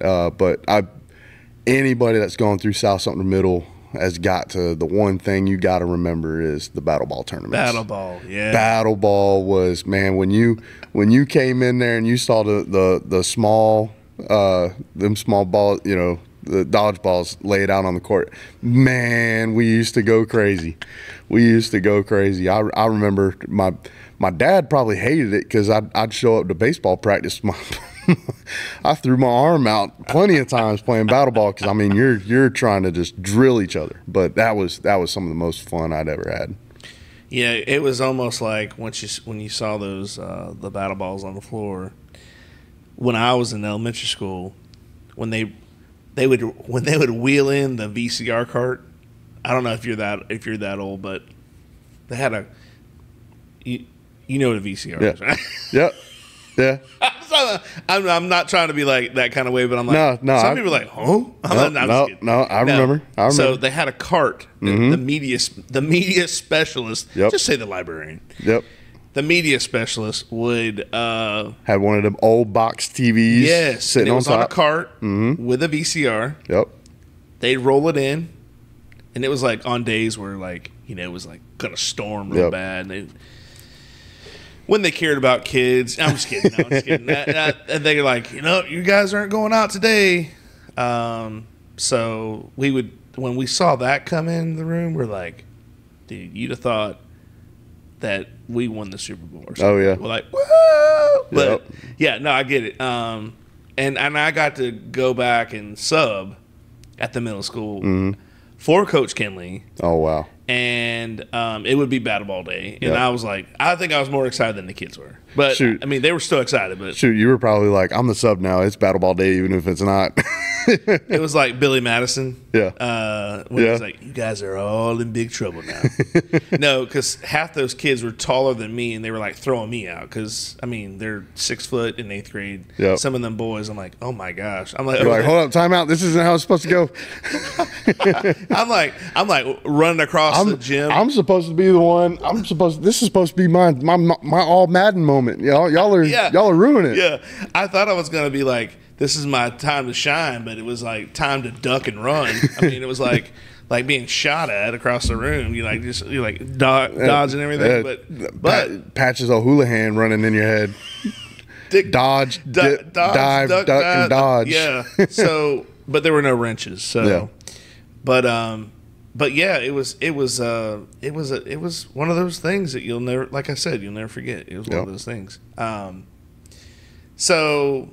anybody that's going through South Sumter Middle has got to, the one thing you got to remember is the battle ball tournaments. Battle ball, yeah. Battle ball was, man, when you came in there and you saw the small them small balls, the dodgeballs laid out on the court, man, we used to go crazy. I remember my dad probably hated it because I'd show up to baseball practice. I threw my arm out plenty of times playing battle ball because, I mean, you're trying to just drill each other. But that was some of the most fun I'd ever had. Yeah, it was almost like when you saw those the battle balls on the floor. When I was in elementary school, when they would wheel in the VCR cart. I don't know if you're that old, but they had you know what a VCR is, right? Yep. Yeah. I'm not trying to be like that kind of way, but I'm like, no. Some people are like, oh, I remember. So they had a cart. The media specialist. Yep. Just say the librarian. Yep. The media specialist would had one of them old box TVs. Yes, sitting and it was on a cart with a VCR. Yep. They'd roll it in, and it was like on days where it was like gonna storm real bad. And when they cared about kids, I'm just kidding. No, I'm just kidding. And they're like, you guys aren't going out today. So when we saw that come in the room, we're like, dude, you'd have thought that we won the Super Bowl or something. Oh, yeah. We're like, whoa! But, Yep. yeah, no, I get it. And I got to go back and sub at the middle school for Coach Kinley. Oh, wow. And it would be battle ball day. And Yep. I was like, I think I was more excited than the kids were. But, Shoot. I mean, they were still excited. But Shoot, you were probably like, I'm the sub now. It's battle ball day, even if it's not. it was like Billy Madison. Yeah. When he was Yeah. like, you guys are all in big trouble now. No, because half those kids were taller than me, and they were like throwing me out. Because, I mean, they're 6 foot in 8th grade. Yep. Some of them boys, I'm like, oh my gosh. I'm like, You're like, hold up, time out. This isn't how it's supposed to go. I'm like running across the gym. I'm supposed to be the one. This is supposed to be my all Madden moment. Y'all are ruining it. Yeah, I thought I was gonna be like, this is my time to shine, but it was like time to duck and run. I mean, it was like being shot at across the room. You like dodge and everything. But Patches O'Houlihan running in your head. Dodge, dive, duck, and dodge. Yeah. So, but there were no wrenches. So, Yeah. but yeah, it was one of those things that you'll never, like I said, you'll never forget. It was one of those things. So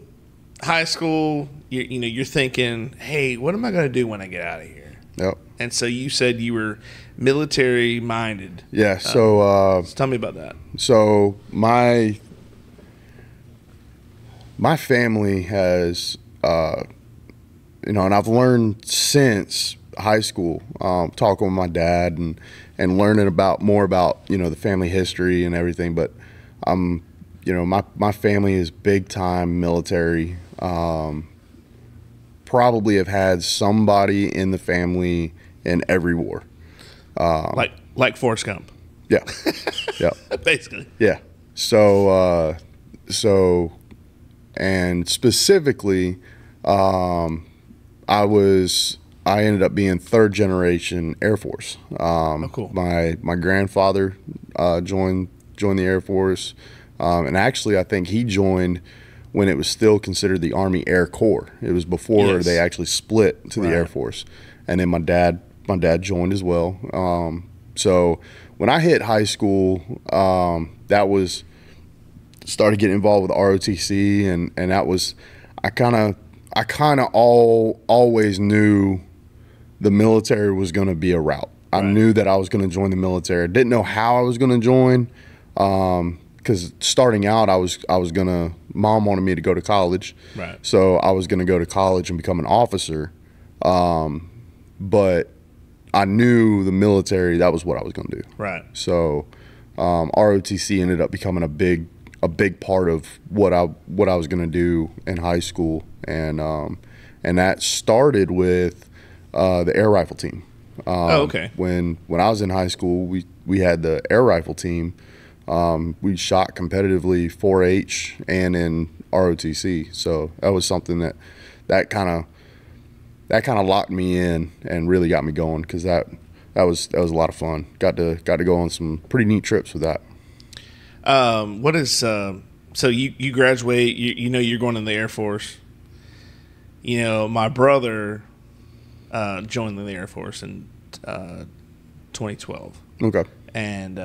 high school, you're thinking, hey, what am I going to do when I get out of here? Yep. And so you said you were military minded. Yeah. So tell me about that. So my family has, and I've learned since high school, talking with my dad and learning more about the family history and everything. But my family is big time military. Probably have had somebody in the family in every war. Like Forrest Gump. Yeah. Yeah. Basically. Yeah. So and specifically, I ended up being 3rd generation Air Force. Cool. My grandfather joined the Air Force, and actually I think he joined when it was still considered the Army Air Corps. It was before they actually split to the Air Force, and then my dad joined as well. So when I hit high school, that was started getting involved with ROTC, and that was I kind of always knew the military was going to be a route. I knew that I was going to join the military. I didn't know how I was going to join, because starting out, I was gonna. Mom wanted me to go to college, right? So I was gonna go to college and become an officer, but I knew the military. That was what I was gonna do, right? So ROTC ended up becoming a big part of what I was gonna do in high school, and that started with the air rifle team. Okay. When I was in high school, we had the air rifle team. We shot competitively 4-H and in ROTC, so that was something that kind of locked me in and really got me going, because that was a lot of fun. Got to go on some pretty neat trips with that. What is so you graduate? You're going in the Air Force. My brother joined the Air Force in 2012. Okay. And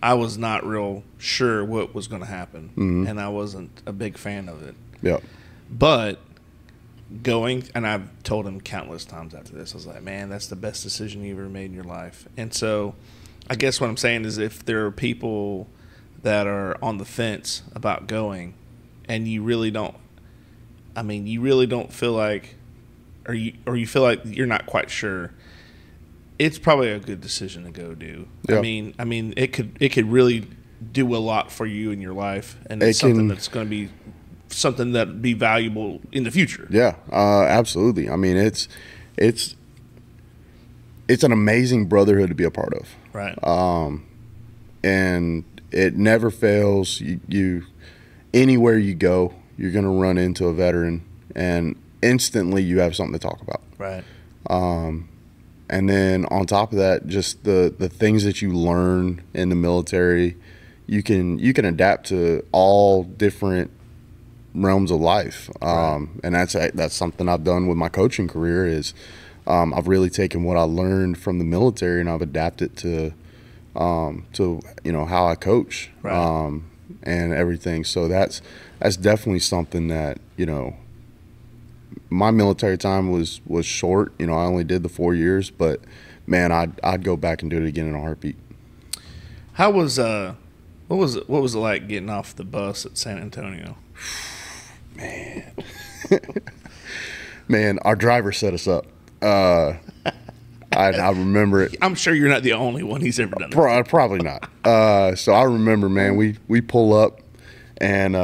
I was not real sure what was going to happen, and I wasn't a big fan of it. Yeah. But going, and I've told him countless times after this, I was like, man, that's the best decision you ever made in your life. And so I guess what I'm saying is, if there are people that are on the fence about going, and you really don't feel like, or you feel like you're not quite sure, it's probably a good decision to go do. Yeah. I mean, it could really do a lot for you in your life, and it's something that's going to be something that be valuable in the future. Yeah, absolutely. I mean, it's an amazing brotherhood to be a part of. Right. And it never fails. You anywhere you go, you're going to run into a veteran, and instantly you have something to talk about. Right. And then on top of that, just the things that you learn in the military, you can adapt to all different realms of life. Right. And that's something I've done with my coaching career is I've really taken what I learned from the military and I've adapted to to how I coach, right. and everything. So that's definitely something that my military time was short. I only did the 4 years, but man, I'd go back and do it again in a heartbeat. How was what was it like getting off the bus at San Antonio? Man, man, our driver set us up. I remember it. I'm sure you're not the only one he's ever done it. Probably not. So I remember, man, we pull up, and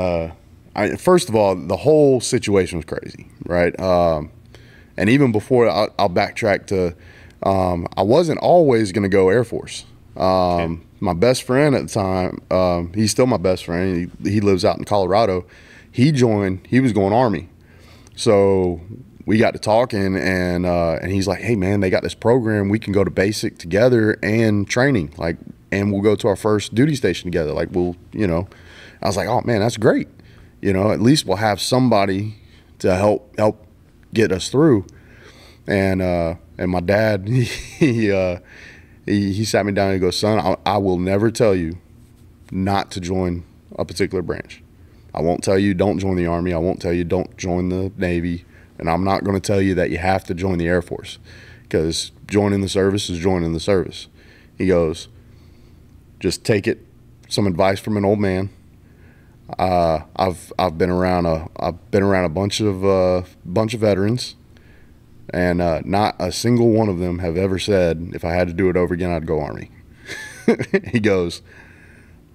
first of all, the whole situation was crazy, right? And even before, I'll backtrack to, I wasn't always going to go Air Force. Okay. My best friend at the time, he's still my best friend. He lives out in Colorado. He was going Army. So we got to talking, and he's like, hey, man, they got this program. We can go to basic together and training, and we'll go to our first duty station together. I was like, oh, man, that's great. At least we'll have somebody to help get us through. And my dad, he sat me down and he goes, son, I will never tell you not to join a particular branch. I won't tell you don't join the Army. I won't tell you don't join the Navy. And I'm not going to tell you that you have to join the Air Force, because joining the service is joining the service. He goes, just take it, some advice from an old man. I've been around a bunch of veterans, and not a single one of them have ever said, if I had to do it over again, I'd go Army. He goes,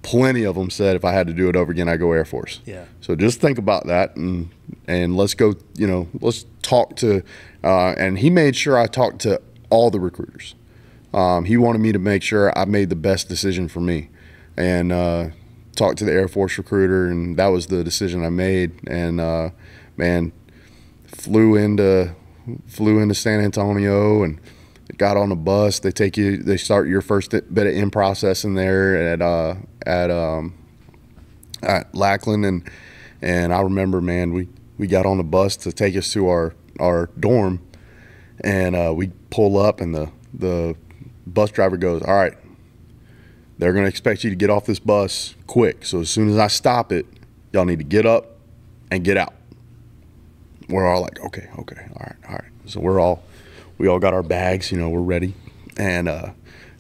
plenty of them said, if I had to do it over again, I'd go Air Force. Yeah. So just think about that, and let's go, let's talk to, and he made sure I talked to all the recruiters. He wanted me to make sure I made the best decision for me, and talked to the Air Force recruiter, and that was the decision I made. And man, flew into San Antonio and got on the bus. They start your first bit of in processing there at Lackland, and I remember, man, we got on the bus to take us to our dorm, and we pull up, and the bus driver goes, all right, they're going to expect you to get off this bus quick. So as soon as I stop it, y'all need to get up and get out. We're all like, okay, all right. So we all got our bags, we're ready. And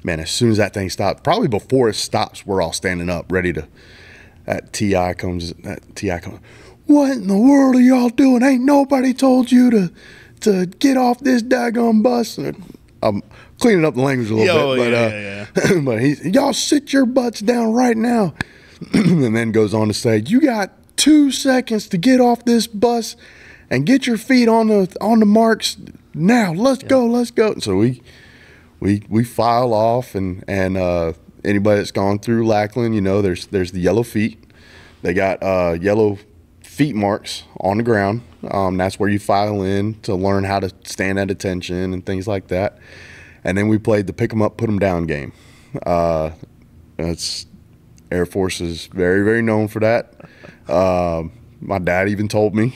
man, as soon as that thing stopped, probably before it stops, we're all standing up, ready to. That TI comes. What in the world are y'all doing? Ain't nobody told you to get off this daggone bus. I'm cleaning up the language a little bit, but but y'all sit your butts down right now. And then goes on to say, you got 2 seconds to get off this bus and get your feet on the marks now. Let's go. So we file off, and anybody that's gone through Lackland, there's the yellow feet. They got yellow feet marks on the ground. That's where you file in to learn how to stand at attention and things like that. And then we played the pick 'em up, put 'em down game. That's Air Force is very, very known for that. My dad even told me.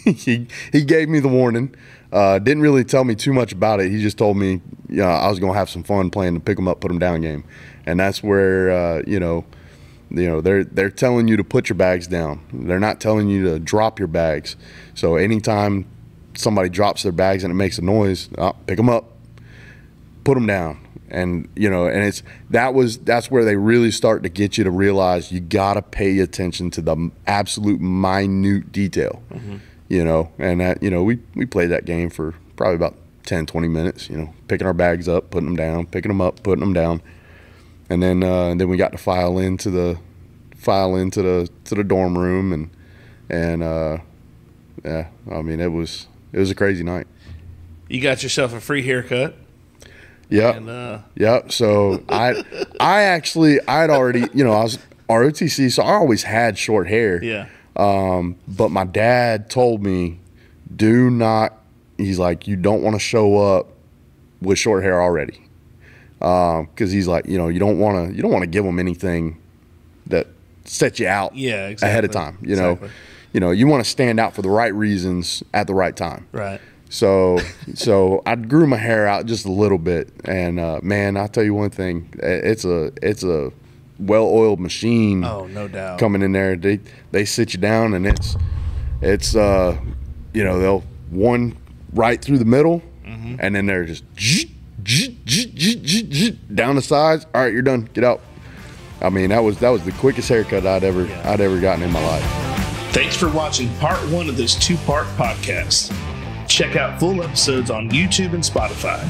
he gave me the warning. Didn't really tell me too much about it. He just told me, I was gonna have some fun playing the pick 'em up, put 'em down game. And that's where they're telling you to put your bags down. They're not telling you to drop your bags. So anytime somebody drops their bags and it makes a noise, pick them up, put them down. And and that's where they really start to get you to realize you got to pay attention to the absolute minute detail. Mm-hmm. And that we played that game for probably about 10-20 minutes, picking our bags up, putting them down, picking them up, putting them down. And then we got to file into the dorm room, and yeah, I mean, it was a crazy night. You got yourself a free haircut. Yeah. Yeah. So I'd already, I was ROTC, so I always had short hair. Yeah. But my dad told me, he's like, you don't want to show up with short hair already. Cause he's like, you don't want to give them anything that sets you out ahead of time. You want to stand out for the right reasons at the right time. Right. So I grew my hair out just a little bit, and man, I'll tell you one thing: it's a well-oiled machine. Oh, no doubt. Coming in there, they sit you down, and it's they'll one right through the middle, and then they're just down the sides. All right, you're done. Get out. I mean, that was the quickest haircut I'd ever gotten in my life. Thanks for watching part 1 of this 2-part podcast. Check out full episodes on YouTube and Spotify.